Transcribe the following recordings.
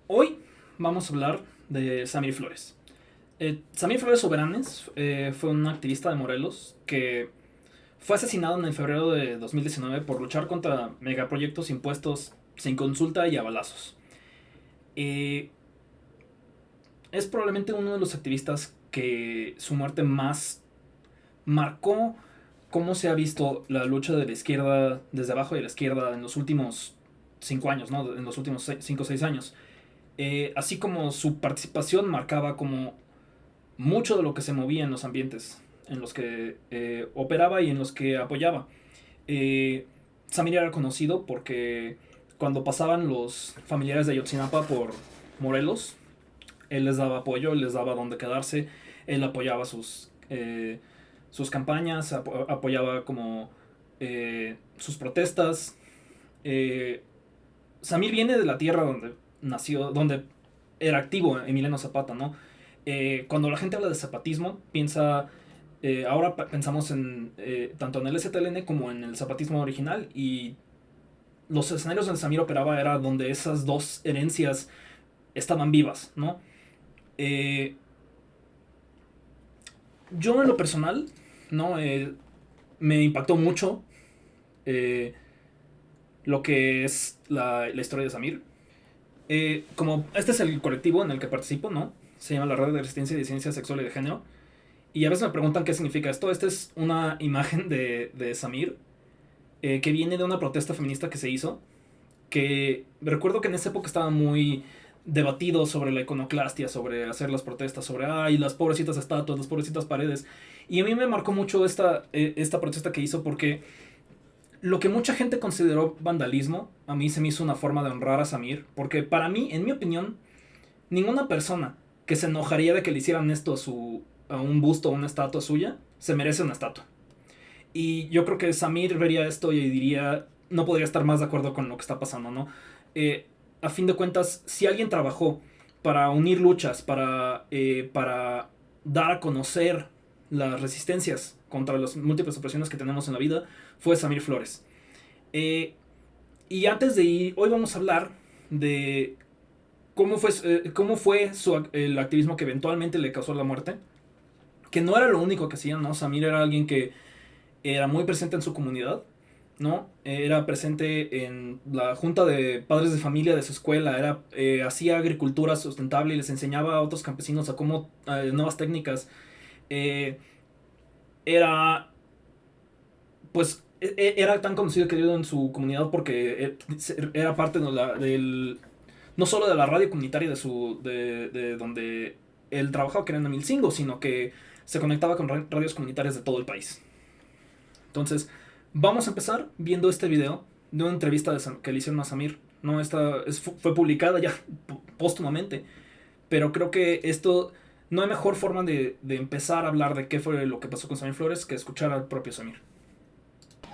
Hoy vamos a hablar de Samir Flores. Samir Flores Soberanes fue un activista de Morelos que fue asesinado en febrero de 2019 por luchar contra megaproyectos impuestos sin consulta y a balazos. Eh, es probablemente uno de los activistas que su muerte más marcó cómo se ha visto la lucha de la izquierda desde abajo de la izquierda en los últimos 5 años, ¿no? En los últimos 5 o 6 años. Así como su participación marcaba como mucho de lo que se movía en los ambientes en los que operaba y en los que apoyaba. Eh, Samir era conocido porque cuando pasaban los familiares de Ayotzinapa por Morelos, él les daba apoyo, él les daba dónde quedarse, él apoyaba sus campañas, apoyaba como sus protestas. Eh, Samir viene de la tierra donde nació, donde era activo Emiliano Zapata, ¿no? Cuando la gente habla de zapatismo, ahora pensamos en tanto en el STLN como en el zapatismo original, y los escenarios donde Samir operaba era donde esas dos herencias estaban vivas, ¿no? Eh, yo en lo personal, ¿no? Me impactó mucho eh, lo que es la historia de Samir. Como este es el colectivo en el que participo, ¿no? Se llama la Red de Resistencia y Disidencia Sexual y de Género. Y a veces me preguntan qué significa esto. Esta es una imagen de Samir que viene de una protesta feminista que se hizo. Que recuerdo que en esa época estaba muy debatido sobre la iconoclastia, sobre hacer las protestas, sobre ay, las pobrecitas estatuas, las pobrecitas paredes. Y a mí me marcó mucho esta protesta que hizo porque lo que mucha gente consideró vandalismo, a mí se me hizo una forma de honrar a Samir. Porque para mí, en mi opinión, ninguna persona que se enojaría de que le hicieran esto a un busto o una estatua suya se merece una estatua. Y yo creo que Samir vería esto y diría, no podría estar más de acuerdo con lo que está pasando, ¿no? Eh, a fin de cuentas, si alguien trabajó para unir luchas, para dar a conocer las resistencias contra las múltiples opresiones que tenemos en la vida, fue Samir Flores. Eh, y antes de ir, hoy vamos a hablar de cómo fue el activismo que eventualmente le causó la muerte. Que no era lo único que hacía, ¿no? Samir era alguien que era muy presente en su comunidad, ¿no? Era presente en la junta de padres de familia de su escuela, hacía agricultura sustentable y les enseñaba a otros campesinos a cómo nuevas técnicas. Eh, era, pues, era tan conocido y querido en su comunidad porque era parte no solo de la radio comunitaria de donde él trabajaba, que era en Amilcingo, sino que se conectaba con radios comunitarias de todo el país. Entonces, vamos a empezar viendo este video de una entrevista que le hicieron a Samir. No, fue publicada ya póstumamente, pero creo que esto no hay mejor forma de empezar a hablar de qué fue lo que pasó con Samir Flores que escuchar al propio Samir.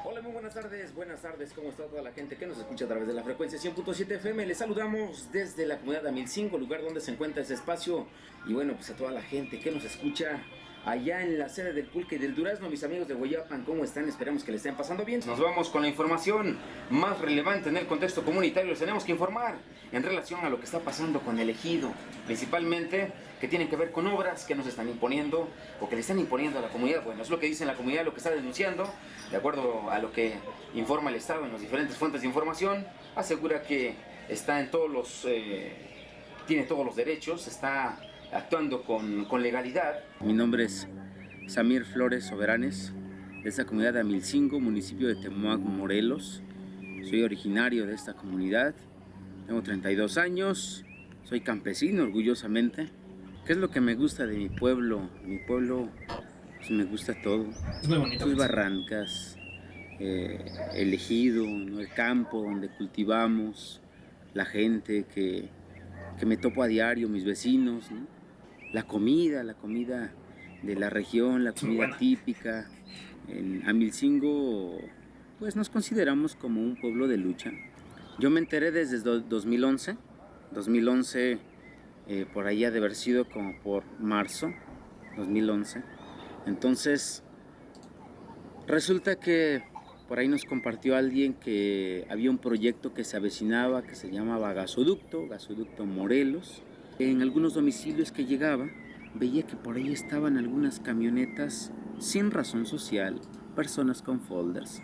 Hola, muy buenas tardes, ¿cómo está toda la gente que nos escucha a través de la frecuencia 100.7 FM? Les saludamos desde la comunidad de Amilcingo, lugar donde se encuentra este espacio, y bueno, pues a toda la gente que nos escucha allá en la sede del Pulque y del Durazno, mis amigos de Hueyapan, ¿cómo están? Esperamos que les estén pasando bien. Nos vamos con la información más relevante en el contexto comunitario. Les tenemos que informar en relación a lo que está pasando con el ejido, principalmente que tienen que ver con obras que nos están imponiendo o que le están imponiendo a la comunidad. Bueno, es lo que dice la comunidad, lo que está denunciando, de acuerdo a lo que informa el Estado en las diferentes fuentes de información. Asegura que está en tiene todos los derechos, está actuando con legalidad. Mi nombre es Samir Flores Soberanes, de esta comunidad de Amilcingo, municipio de Temoac, Morelos. Soy originario de esta comunidad, tengo 32 años, soy campesino orgullosamente. ¿Qué es lo que me gusta de mi pueblo? Mi pueblo, pues me gusta todo. Es muy bonito. Sus barrancas, el ejido, ¿no? El campo donde cultivamos, la gente que me topo a diario, mis vecinos, ¿no? La comida de la región, la comida típica. En Amilcingo, pues nos consideramos como un pueblo de lucha. Yo me enteré desde 2011, por ahí ha de haber sido como por marzo 2011. Entonces, resulta que por ahí nos compartió alguien que había un proyecto que se avecinaba, que se llamaba Gasoducto Morelos. En algunos domicilios que llegaba, veía que por ahí estaban algunas camionetas sin razón social, personas con folders.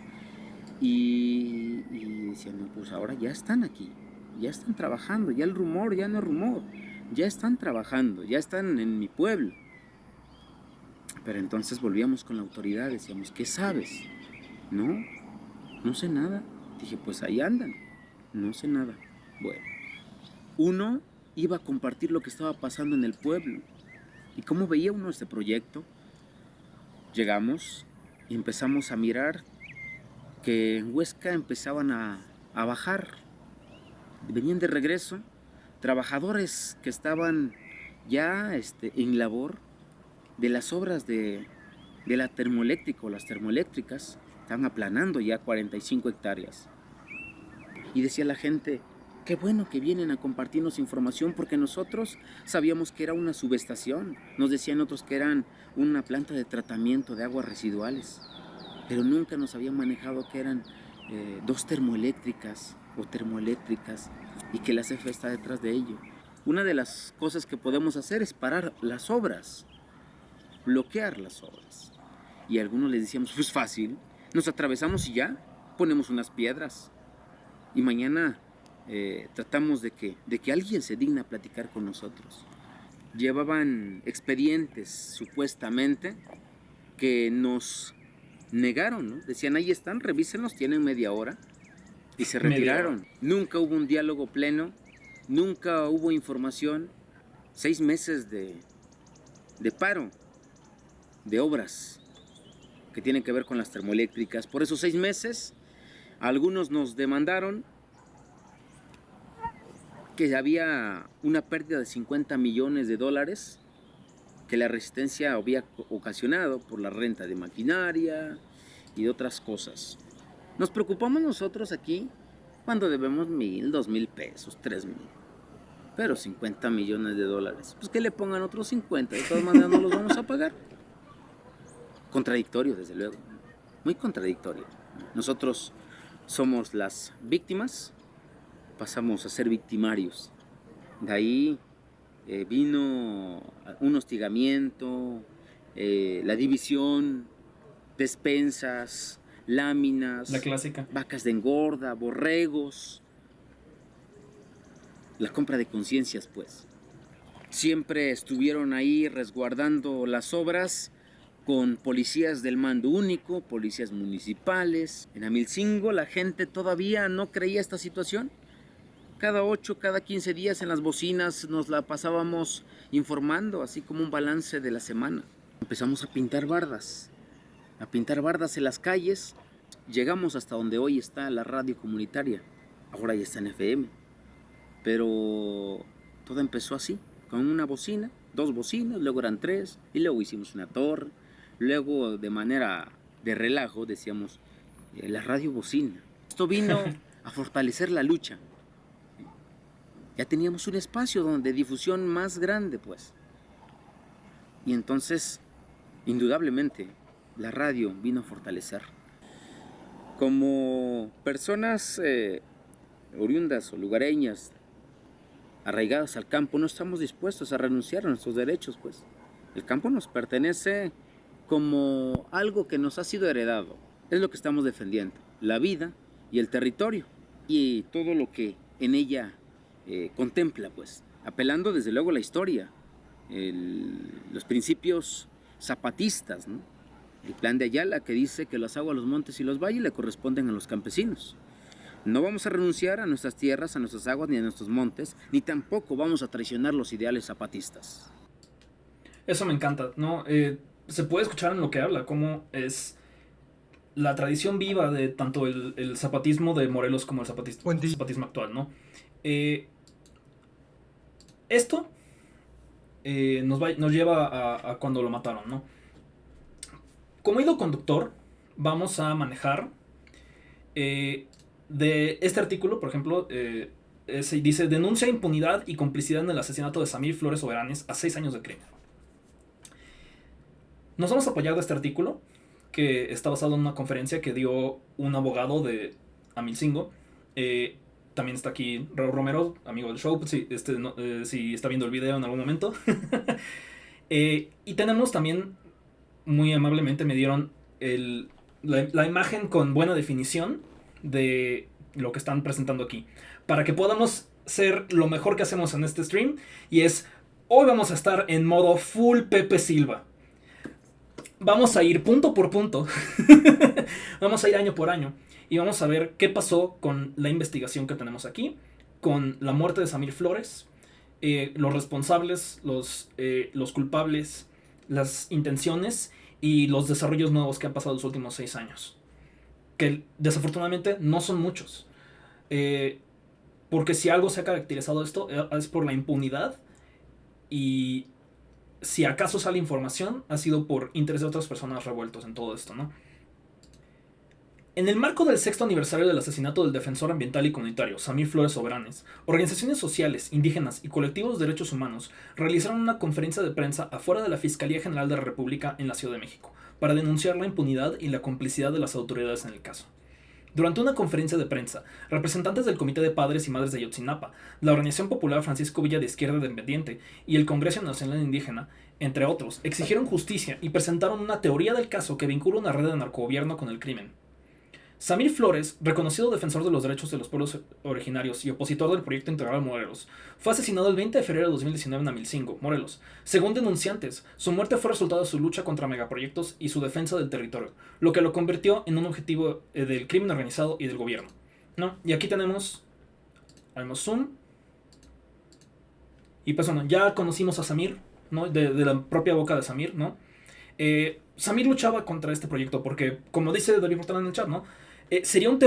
Y decían, no, pues ahora ya están aquí, ya están trabajando, ya el rumor ya no es rumor, ya están trabajando, ya están en mi pueblo. Pero entonces volvíamos con la autoridad, decíamos, ¿qué sabes? No sé nada. Dije, pues ahí andan, no sé nada. Bueno, uno iba a compartir lo que estaba pasando en el pueblo. ¿Y cómo veía uno este proyecto? Llegamos y empezamos a mirar que en Huesca empezaban a bajar. Venían de regreso trabajadores que estaban ya en labor de las obras de la termoeléctrica o las termoeléctricas. Estaban aplanando ya 45 hectáreas. Y decía la gente, qué bueno que vienen a compartirnos información, porque nosotros sabíamos que era una subestación. Nos decían otros que eran una planta de tratamiento de aguas residuales. Pero nunca nos habían manejado que eran 2 termoeléctricas o termoeléctricas y que la CFE está detrás de ello. Una de las cosas que podemos hacer es parar las obras, bloquear las obras. Y a algunos les decíamos, pues fácil, nos atravesamos y ya ponemos unas piedras. Y mañana tratamos de que alguien se digna a platicar con nosotros. Llevaban expedientes, supuestamente, que nos negaron, ¿no? Decían, ahí están, revísenlos, tienen media hora. Y se retiraron. Nunca hubo un diálogo pleno, nunca hubo información. 6 meses de paro de obras que tienen que ver con las termoeléctricas. Por esos 6 meses, algunos nos demandaron que había una pérdida de $50 millones que la Resistencia había ocasionado por la renta de maquinaria y de otras cosas. Nos preocupamos nosotros aquí cuando debemos 1,000, 2,000 pesos, 3,000. Pero $50 millones, pues que le pongan otros 50, de todas maneras no los vamos a pagar. Contradictorio, desde luego, muy contradictorio. Nosotros somos las víctimas, pasamos a ser victimarios. De ahí vino un hostigamiento, la división, despensas, láminas, la clásica, vacas de engorda, borregos, la compra de conciencias, pues. Siempre estuvieron ahí resguardando las obras con policías del mando único, policías municipales. En Amilcingo la gente todavía no creía esta situación. Cada 8, cada 15 días en las bocinas nos la pasábamos informando, así como un balance de la semana. Empezamos a pintar bardas en las calles. Llegamos hasta donde hoy está la radio comunitaria. Ahora ya está en FM. Pero todo empezó así, con una bocina, 2 bocinas, luego eran 3, y luego hicimos una torre. Luego, de manera de relajo, decíamos, la radio bocina. Esto vino a fortalecer la lucha. Ya teníamos un espacio de difusión más grande, pues. Y entonces, indudablemente, la radio vino a fortalecer. Como personas oriundas o lugareñas, arraigadas al campo, no estamos dispuestos a renunciar a nuestros derechos, pues. El campo nos pertenece como algo que nos ha sido heredado. Es lo que estamos defendiendo, la vida y el territorio y todo lo que en ella contempla, pues, apelando desde luego a la historia, los principios zapatistas, ¿no? El plan de Ayala, que dice que las aguas, los montes y los valles le corresponden a los campesinos. No vamos a renunciar a nuestras tierras, a nuestras aguas ni a nuestros montes, ni tampoco vamos a traicionar los ideales zapatistas. Eso me encanta, ¿no? Se puede escuchar en lo que habla, cómo es la tradición viva de tanto el zapatismo de Morelos como el zapatismo actual, ¿no? Esto nos lleva a cuando lo mataron, ¿no? Como hilo conductor, vamos a manejar de este artículo, por ejemplo, dice: denuncia impunidad y complicidad en el asesinato de Samir Flores Soberanes a 6 años de crimen. Nos vamos a apoyar de este artículo que está basado en una conferencia que dio un abogado de Amilcingo. También está aquí Raúl Romero, amigo del show, si está viendo el video en algún momento. Y tenemos también, muy amablemente me dieron la imagen con buena definición de lo que están presentando aquí, para que podamos ser lo mejor que hacemos en este stream, y es, hoy vamos a estar en modo full Pepe Silva. Vamos a ir punto por punto, vamos a ir año por año, y vamos a ver qué pasó con la investigación que tenemos aquí, con la muerte de Samir Flores, los responsables, los culpables, las intenciones y los desarrollos nuevos que han pasado los últimos 6 años. Que desafortunadamente no son muchos. Porque si algo se ha caracterizado esto es por la impunidad, y si acaso sale información ha sido por interés de otras personas revueltos en todo esto, ¿no? En el marco del 6º aniversario del asesinato del defensor ambiental y comunitario Samir Flores Soberanes, organizaciones sociales, indígenas y colectivos de derechos humanos realizaron una conferencia de prensa afuera de la Fiscalía General de la República en la Ciudad de México para denunciar la impunidad y la complicidad de las autoridades en el caso. Durante una conferencia de prensa, representantes del Comité de Padres y Madres de Ayotzinapa, la Organización Popular Francisco Villa de Izquierda Independiente y el Congreso Nacional Indígena, entre otros, exigieron justicia y presentaron una teoría del caso que vincula una red de narcogobierno con el crimen. Samir Flores, reconocido defensor de los derechos de los pueblos originarios y opositor del proyecto integral Morelos, fue asesinado el 20 de febrero de 2019 en Amilcingo, Morelos. Según denunciantes, su muerte fue resultado de su lucha contra megaproyectos y su defensa del territorio, lo que lo convirtió en un objetivo del crimen organizado y del gobierno, ¿no? Y aquí tenemos, haremos zoom, y pues bueno, ya conocimos a Samir, ¿no? De la propia boca de Samir, ¿no? Samir luchaba contra este proyecto porque, como dice David Portal en el chat, ¿no? Sería un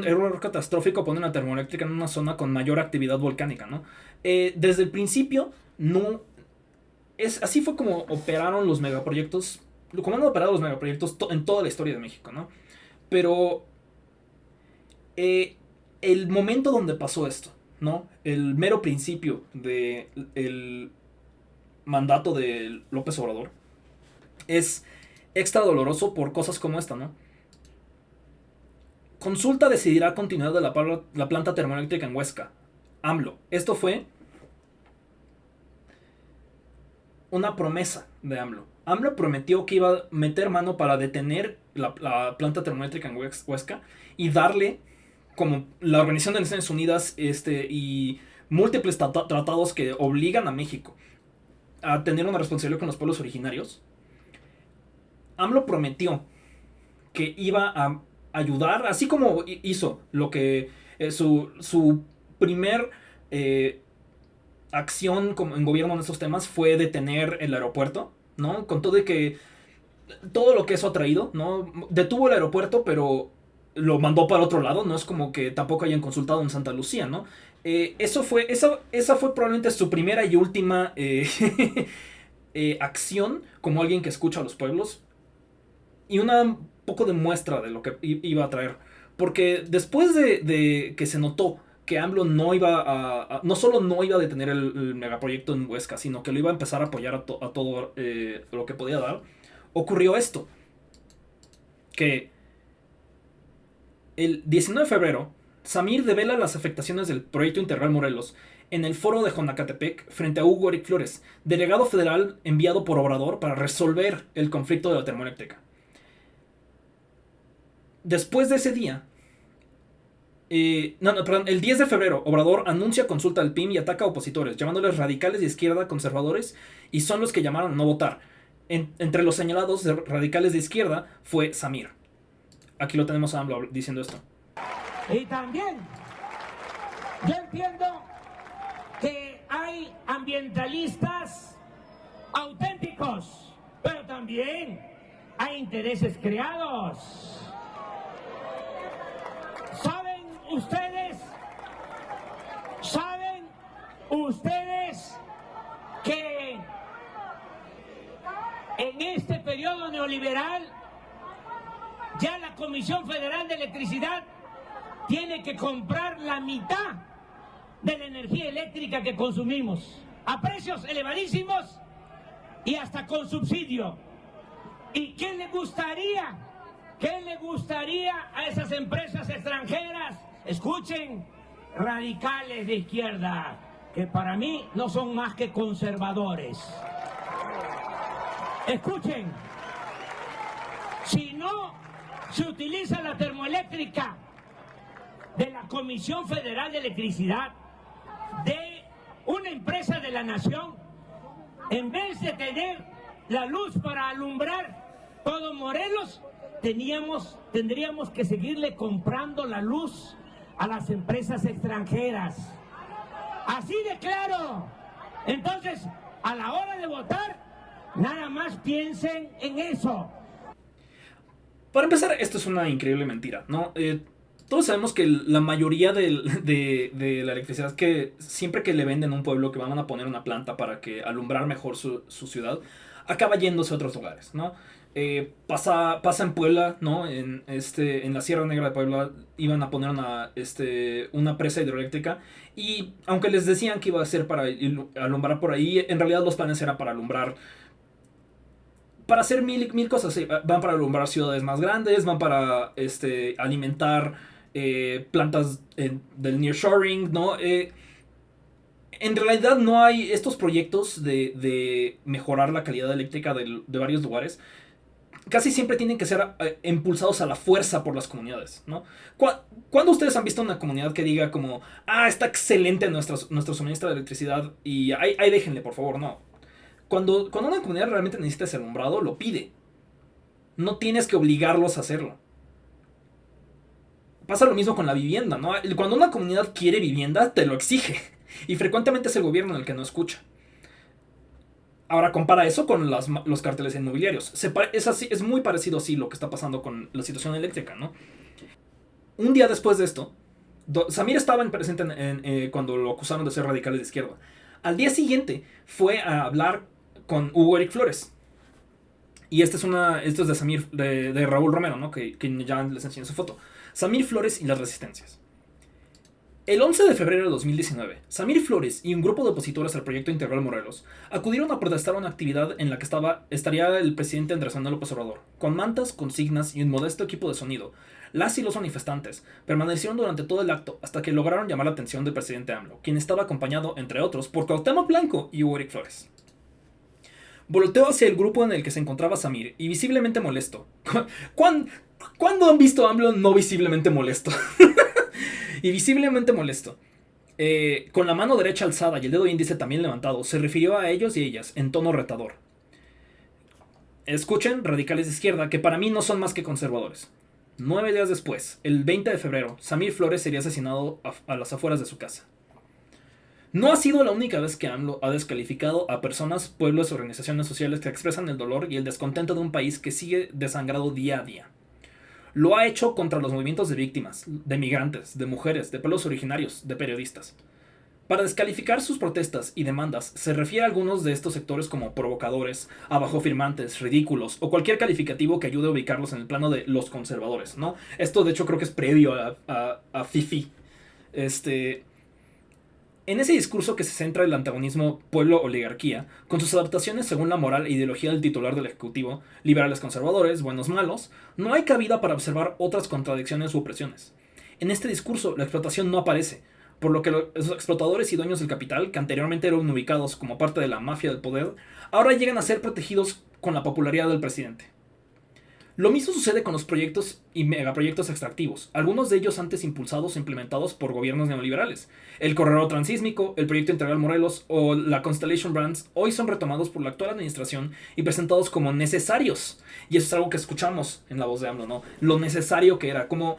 error catastrófico poner una termoeléctrica en una zona con mayor actividad volcánica, ¿no? Desde el principio, no... así fue como operaron los megaproyectos, como han operado los megaproyectos en toda la historia de México, ¿no? Pero el momento donde pasó esto, ¿no? El mero principio del mandato de López Obrador es extra doloroso por cosas como esta, ¿no? Consulta decidirá continuidad de la planta termoeléctrica en Huesca. AMLO. Esto fue una promesa de AMLO. AMLO prometió que iba a meter mano para detener la planta termoeléctrica en Huesca y darle, como la Organización de Naciones Unidas y múltiples tratados que obligan a México a tener una responsabilidad con los pueblos originarios. AMLO prometió que iba a ayudar, así como hizo lo que su primer acción en gobierno en estos temas fue detener el aeropuerto, ¿no? Con todo de que todo lo que eso ha traído, ¿no? Detuvo el aeropuerto, pero lo mandó para otro lado, no es como que tampoco hayan consultado en Santa Lucía, ¿no? Esa fue probablemente su primera y última acción como alguien que escucha a los pueblos, y una poco de muestra de lo que iba a traer, porque después de que se notó que AMLO no solo no iba a detener el megaproyecto en Huesca, sino que lo iba a empezar a apoyar a todo lo que podía dar, ocurrió esto, que el 19 de febrero Samir devela las afectaciones del proyecto integral Morelos en el foro de Jonacatepec frente a Hugo Eric Flores, delegado federal enviado por Obrador para resolver el conflicto de la termoeléctrica. Después de ese día, el 10 de febrero, Obrador anuncia consulta al PIM y ataca a opositores, llamándoles radicales de izquierda conservadores, y son los que llamaron a no votar. Entre los señalados de radicales de izquierda fue Samir. Aquí lo tenemos a AMLO diciendo esto. Y también, yo entiendo que hay ambientalistas auténticos, pero también hay intereses creados. ¿Saben ustedes que en este periodo neoliberal ya la Comisión Federal de Electricidad tiene que comprar la mitad de la energía eléctrica que consumimos a precios elevadísimos y hasta con subsidio? ¿Y qué le gustaría ¿Qué le gustaría a esas empresas extranjeras? Escuchen, radicales de izquierda, que para mí no son más que conservadores. Escuchen, si no se utiliza la termoeléctrica de la Comisión Federal de Electricidad, de una empresa de la nación, en vez de tener la luz para alumbrar todo Morelos, tendríamos que seguirle comprando la luz a las empresas extranjeras. Así de claro. Entonces, a la hora de votar, nada más piensen en eso. Para empezar, esto es una increíble mentira, ¿no? Todos sabemos que la mayoría de la electricidad que siempre que le venden a un pueblo que van a poner una planta para que alumbrar mejor su ciudad, acaba yéndose a otros lugares, ¿no? Pasa en Puebla, ¿no? En la Sierra Negra de Puebla iban a poner una presa hidroeléctrica y aunque les decían que iba a ser para alumbrar por ahí, en realidad los planes eran para alumbrar, para hacer mil cosas. Van para alumbrar ciudades más grandes, van para alimentar plantas del nearshoring, ¿no? En realidad no hay estos proyectos de mejorar la calidad eléctrica de varios lugares. Casi siempre tienen que ser impulsados a la fuerza por las comunidades, ¿no? ¿Cuándo ustedes han visto una comunidad que diga como, está excelente nuestro suministro de electricidad y ahí déjenle, por favor? No. Cuando una comunidad realmente necesita ese alumbrado, lo pide. No tienes que obligarlos a hacerlo. Pasa lo mismo con la vivienda, ¿no? Cuando una comunidad quiere vivienda, te lo exige. Y frecuentemente es el gobierno el que no escucha. Ahora compara eso con los carteles inmobiliarios. Es muy parecido así lo que está pasando con la situación eléctrica, ¿no? Un día después de esto, Samir estaba presente cuando lo acusaron de ser radicales de izquierda. Al día siguiente fue a hablar con Hugo Eric Flores. Y esto es de Samir, de Raúl Romero, ¿no? Que ya les enseñé su foto. Samir Flores y las resistencias. El 11 de febrero de 2019, Samir Flores y un grupo de opositores al proyecto Integral Morelos acudieron a protestar a una actividad en la que estaría el presidente Andrés Manuel López Obrador. Con mantas, consignas y un modesto equipo de sonido, las y los manifestantes permanecieron durante todo el acto hasta que lograron llamar la atención del presidente AMLO, quien estaba acompañado, entre otros, por Cuauhtémoc Blanco y Hugo Eric Flores. Volteó hacia el grupo en el que se encontraba Samir y visiblemente molesto. ¿Cuándo han visto a AMLO no visiblemente molesto? Y visiblemente molesto, con la mano derecha alzada y el dedo índice también levantado, se refirió a ellos y ellas en tono retador. Escuchen, radicales de izquierda, que para mí no son más que conservadores. 9 días después, el 20 de febrero, Samir Flores sería asesinado a las afueras de su casa. No ha sido la única vez que AMLO ha descalificado a personas, pueblos y organizaciones sociales que expresan el dolor y el descontento de un país que sigue desangrado día a día. Lo ha hecho contra los movimientos de víctimas, de migrantes, de mujeres, de pueblos originarios, de periodistas. Para descalificar sus protestas y demandas, se refiere a algunos de estos sectores como provocadores, abajofirmantes, ridículos o cualquier calificativo que ayude a ubicarlos en el plano de los conservadores, ¿no? Esto de hecho creo que es previo a FIFI. En ese discurso que se centra en el antagonismo pueblo-oligarquía, con sus adaptaciones según la moral e ideología del titular del Ejecutivo, liberales conservadores, buenos malos, no hay cabida para observar otras contradicciones u opresiones. En este discurso, la explotación no aparece, por lo que los explotadores y dueños del capital, que anteriormente eran ubicados como parte de la mafia del poder, ahora llegan a ser protegidos con la popularidad del presidente. Lo mismo sucede con los proyectos y megaproyectos extractivos, algunos de ellos antes impulsados e implementados por gobiernos neoliberales. El corredor transísmico, el proyecto Integral Morelos o la Constellation Brands hoy son retomados por la actual administración y presentados como necesarios. Y eso es algo que escuchamos en la voz de AMLO, ¿no? Lo necesario que era, como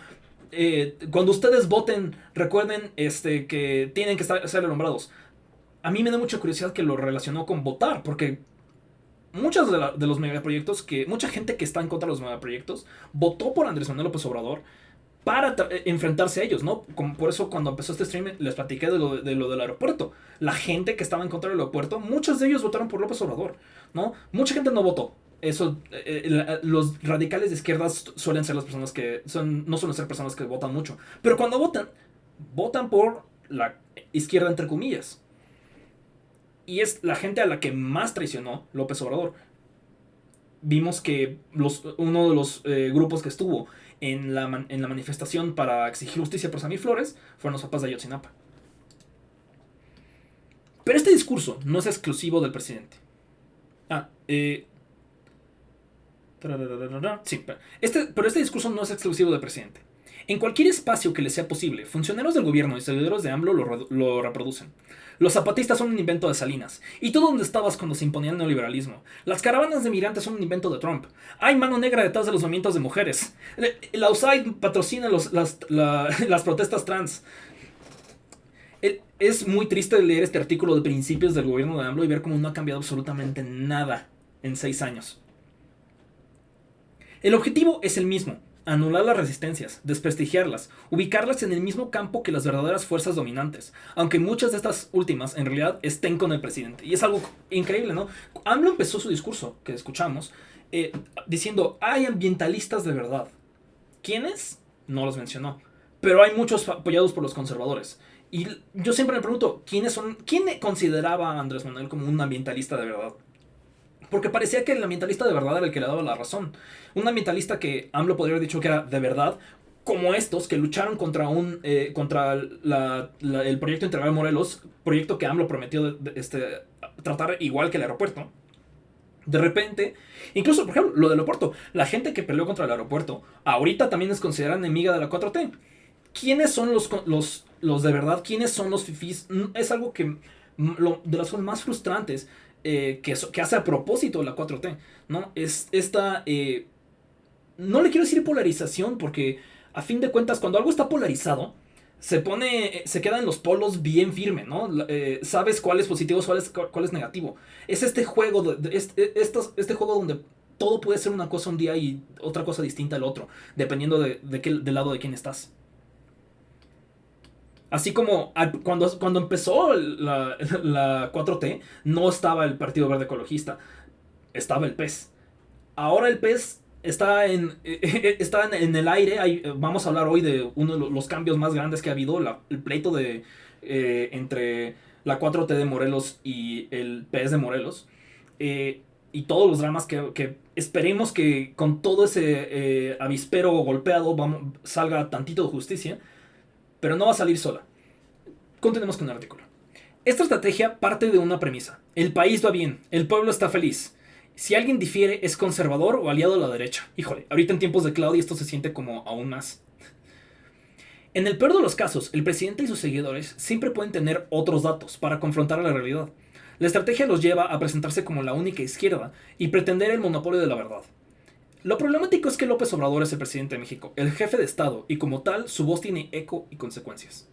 cuando ustedes voten, recuerden que tienen que ser alumbrados. A mí me da mucha curiosidad que lo relacionó con votar, porque muchos de los megaproyectos, mucha gente que está en contra de los megaproyectos votó por Andrés Manuel López Obrador para enfrentarse a ellos, ¿no? Por eso cuando empezó este stream les platiqué de lo del aeropuerto. La gente que estaba en contra del aeropuerto, muchos de ellos votaron por López Obrador, ¿no? Mucha gente no votó. Eso, los radicales de izquierdas suelen ser las personas que no suelen ser personas que votan mucho. Pero cuando votan por la izquierda entre comillas. Y es la gente a la que más traicionó López Obrador. vimos que uno de los grupos que estuvo en la manifestación para exigir justicia por Samir Flores fueron los papás de Ayotzinapa. Pero este discurso no es exclusivo del presidente. Sí, pero este discurso no es exclusivo del presidente. En cualquier espacio que les sea posible, funcionarios del gobierno y seguidores de AMLO lo reproducen. Los zapatistas son un invento de Salinas. ¿Y tú dónde estabas cuando se imponía el neoliberalismo? Las caravanas de migrantes son un invento de Trump. Hay mano negra detrás de los movimientos de mujeres. La USAID patrocina las protestas trans. Es muy triste leer este artículo de principios del gobierno de AMLO y ver cómo no ha cambiado absolutamente nada en 6 años. El objetivo es el mismo: anular las resistencias, desprestigiarlas, ubicarlas en el mismo campo que las verdaderas fuerzas dominantes, aunque muchas de estas últimas en realidad estén con el presidente. Y es algo increíble, ¿no? AMLO empezó su discurso, que escuchamos, diciendo: hay ambientalistas de verdad. ¿Quiénes? No los mencionó, pero hay muchos apoyados por los conservadores. Y yo siempre me pregunto, ¿quién consideraba a Andrés Manuel como un ambientalista de verdad? Porque parecía que el ambientalista de verdad era el que le daba la razón. Un ambientalista que AMLO podría haber dicho que era de verdad, como estos que lucharon contra el proyecto integral Morelos, proyecto que AMLO prometió tratar igual que el aeropuerto. De repente, incluso por ejemplo, lo del aeropuerto, la gente que peleó contra el aeropuerto, ahorita también es considerada enemiga de la 4T. ¿Quiénes son los de verdad? ¿Quiénes son los fifís? Es algo que de las cosas más frustrantes que hace a propósito la 4T, ¿no? Es esta... no le quiero decir polarización, porque a fin de cuentas, cuando algo está polarizado, se queda en los polos bien firme, ¿no? Sabes cuál es positivo, cuál es negativo. Es este juego, este juego donde todo puede ser una cosa un día y otra cosa distinta al otro, dependiendo del lado de quién estás. Así como cuando empezó la 4T, no estaba el Partido Verde Ecologista, estaba el PES. Ahora el PES está en el aire. Vamos a hablar hoy de uno de los cambios más grandes que ha habido, el pleito entre la 4T de Morelos y el PES de Morelos. Y todos los dramas que esperemos que con todo ese avispero golpeado salga tantito de justicia. Pero no va a salir sola. Continuemos con el artículo. Esta estrategia parte de una premisa: el país va bien, el pueblo está feliz. Si alguien difiere, es conservador o aliado de la derecha. Híjole, ahorita en tiempos de Claudia esto se siente como aún más. En el peor de los casos, el presidente y sus seguidores siempre pueden tener otros datos para confrontar a la realidad. La estrategia los lleva a presentarse como la única izquierda y pretender el monopolio de la verdad. Lo problemático es que López Obrador es el presidente de México, el jefe de Estado, y como tal, su voz tiene eco y consecuencias.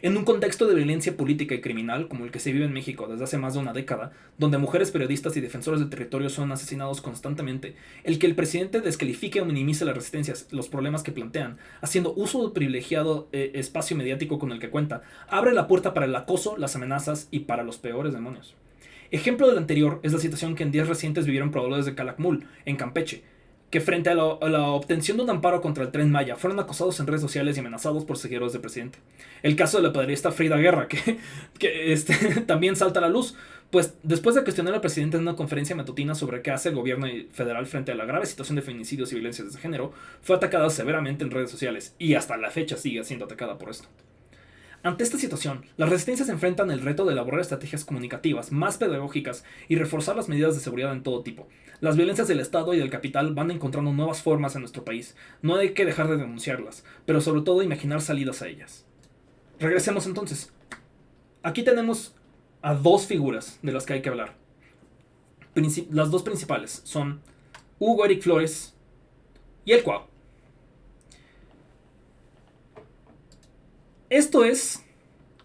En un contexto de violencia política y criminal como el que se vive en México desde hace más de una década, donde mujeres periodistas y defensores del territorio son asesinados constantemente, el que el presidente descalifique o minimice las resistencias, los problemas que plantean, haciendo uso del privilegiado espacio mediático con el que cuenta, abre la puerta para el acoso, las amenazas y para los peores demonios. Ejemplo del anterior es la situación que en días recientes vivieron pobladores de Calakmul, en Campeche, que frente a la obtención de un amparo contra el Tren Maya fueron acosados en redes sociales y amenazados por seguidores del presidente. El caso de la periodista Frida Guerra, que también salta a la luz, pues después de cuestionar al presidente en una conferencia matutina sobre qué hace el gobierno federal frente a la grave situación de feminicidios y violencias de género, fue atacada severamente en redes sociales y hasta la fecha sigue siendo atacada por esto. Ante esta situación, las resistencias enfrentan el reto de elaborar estrategias comunicativas más pedagógicas y reforzar las medidas de seguridad en todo tipo. Las violencias del Estado y del capital van encontrando nuevas formas en nuestro país. No hay que dejar de denunciarlas, pero sobre todo imaginar salidas a ellas. Regresemos entonces. Aquí tenemos a dos figuras de las que hay que hablar. Las dos principales son Hugo Eric Flores y el Cuau. Esto es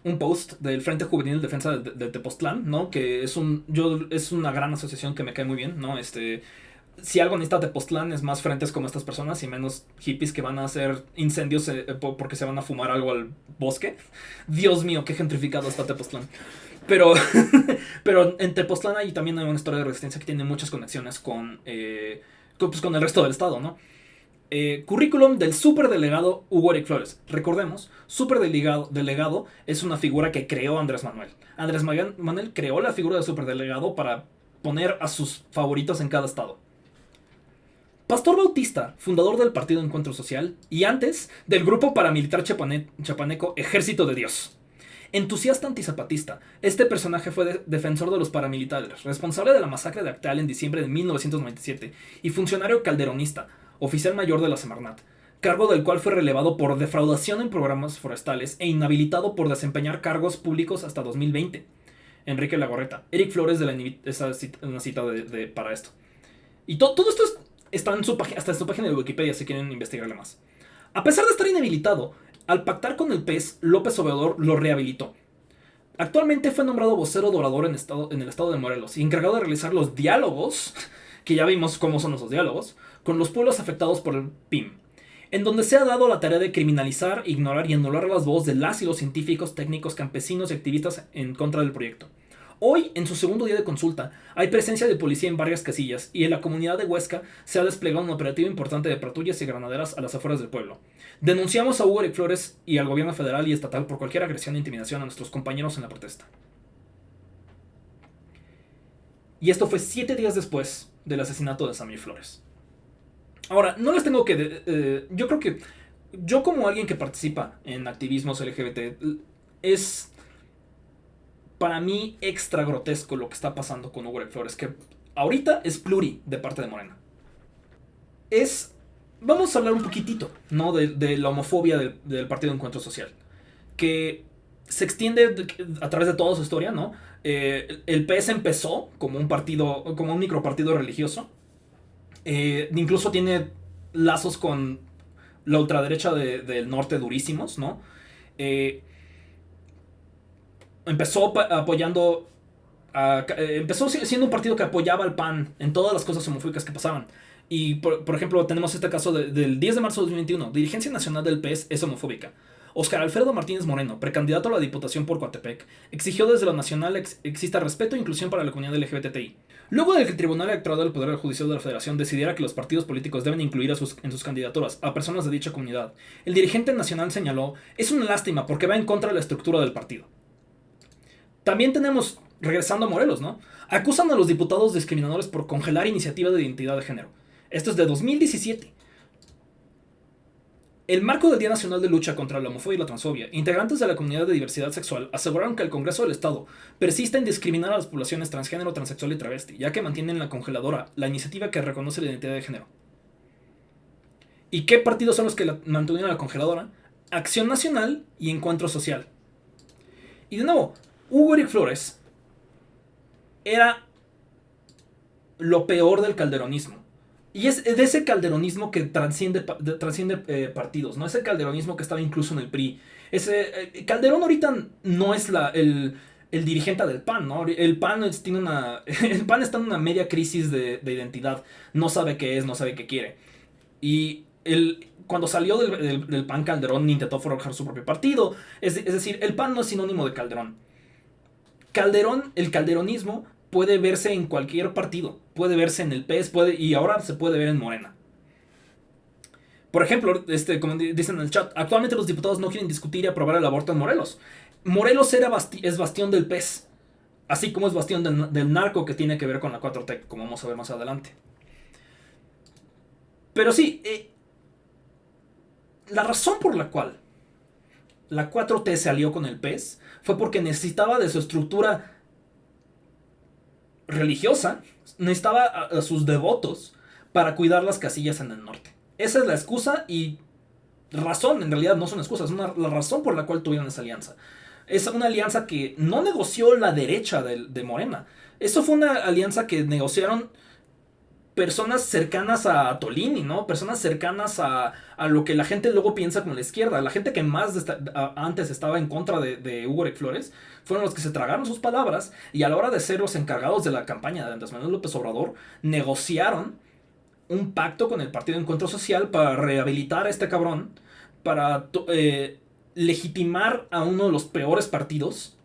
un post del Frente Juvenil de Defensa de Tepoztlán, ¿no? Que es una gran asociación que me cae muy bien, ¿no? Si algo necesita Tepoztlán es más frentes como estas personas y menos hippies que van a hacer incendios porque se van a fumar algo al bosque. Dios mío, qué gentrificado está Tepoztlán. Pero en Tepoztlán también hay una historia de resistencia que tiene muchas conexiones con el resto del estado, ¿no? Currículum del superdelegado Hugo Eric Flores. Recordemos, superdelegado es una figura que creó Andrés Manuel. Andrés Manuel creó la figura de superdelegado para poner a sus favoritos en cada estado. Pastor Bautista, fundador del Partido Encuentro Social y antes del grupo paramilitar chapaneco Ejército de Dios. Entusiasta antizapatista, este personaje fue defensor de los paramilitares, responsable de la masacre de Acteal en diciembre de 1997 y funcionario calderonista, oficial mayor de la Semarnat, cargo del cual fue relevado por defraudación en programas forestales e inhabilitado por desempeñar cargos públicos hasta 2020. Enrique Lagorreta, Eric Flores una cita para esto. Y todo esto está hasta en su página de Wikipedia si quieren investigarle más. A pesar de estar inhabilitado, al pactar con el PES, López Obrador lo rehabilitó. Actualmente fue nombrado vocero de Obrador en el estado de Morelos y encargado de realizar los diálogos, que ya vimos cómo son esos diálogos, con los pueblos afectados por el PIM, en donde se ha dado la tarea de criminalizar, ignorar y anular las voces de las y los científicos, técnicos, campesinos y activistas en contra del proyecto. Hoy, en su segundo día de consulta, hay presencia de policía en varias casillas y en la comunidad de Huesca se ha desplegado un operativo importante de patrullas y granaderas a las afueras del pueblo. Denunciamos a Hugo Eric Flores y al gobierno federal y estatal por cualquier agresión e intimidación a nuestros compañeros en la protesta. Y esto fue 7 días después del asesinato de Samir Flores. Ahora, no les tengo que... yo creo que yo como alguien que participa en activismos LGBT es... para mí extra grotesco lo que está pasando con Hugo Eric Flores, que ahorita es pluri de parte de Morena. Vamos a hablar un poquitito, ¿no? de la homofobia del Partido Encuentro Social, que se extiende a través de toda su historia, ¿no? El PS empezó como un partido, como un micropartido religioso. Incluso tiene lazos con la ultraderecha del norte durísimos, ¿no? Empezó apoyando empezó siendo un partido que apoyaba al PAN en todas las cosas homofóbicas que pasaban. Y por ejemplo tenemos este caso del 10 de marzo de 2021. Dirigencia nacional del PES es homofóbica. Óscar Alfredo Martínez Moreno, precandidato a la diputación por Coatepec, exigió desde lo nacional exista respeto e inclusión para la comunidad LGBTI. Luego de que el Tribunal Electoral del Poder Judicial de la Federación decidiera que los partidos políticos deben incluir en sus candidaturas a personas de dicha comunidad, el dirigente nacional señaló: es una lástima porque va en contra de la estructura del partido. También tenemos, regresando a Morelos, ¿no? Acusan a los diputados discriminadores por congelar iniciativa de identidad de género. Esto es de 2017. El marco del Día Nacional de Lucha contra la Homofobia y la Transfobia, integrantes de la comunidad de diversidad sexual aseguraron que el Congreso del Estado persiste en discriminar a las poblaciones transgénero, transexual y travesti, ya que mantienen en la congeladora la iniciativa que reconoce la identidad de género. ¿Y qué partidos son los que la mantuvieron en la congeladora? Acción Nacional y Encuentro Social. Y de nuevo, Hugo Eric Flores era lo peor del calderonismo. Y es de ese calderonismo que trasciende partidos, ¿no? Ese calderonismo que estaba incluso en el PRI. Calderón ahorita no es el dirigente del PAN, ¿no? El PAN está en una media crisis de identidad. No sabe qué es, no sabe qué quiere. Y cuando salió del PAN, Calderón intentó forjar su propio partido. Es decir, el PAN no es sinónimo de Calderón. El calderonismo puede verse en cualquier partido. Puede verse en el PES, y ahora se puede ver en Morena. Por ejemplo, como dicen en el chat, actualmente los diputados no quieren discutir y aprobar el aborto en Morelos. Morelos es bastión del PES, así como es bastión del narco, que tiene que ver con la 4T, como vamos a ver más adelante. Pero sí, la razón por la cual la 4T se alió con el PES fue porque necesitaba de su estructura religiosa, necesitaba a sus devotos para cuidar las casillas en el norte. Esa es la excusa y razón, en realidad no son excusas, es la razón por la cual tuvieron esa alianza. Es una alianza que no negoció la derecha de Morena. Eso fue una alianza que negociaron personas cercanas a Tolini, ¿no? Personas cercanas a lo que la gente luego piensa como la izquierda. La gente que más antes estaba en contra de Hugo Eric Flores fueron los que se tragaron sus palabras y a la hora de ser los encargados de la campaña de Andrés Manuel López Obrador, negociaron un pacto con el Partido Encuentro Social para rehabilitar a este cabrón, para legitimar a uno de los peores partidos.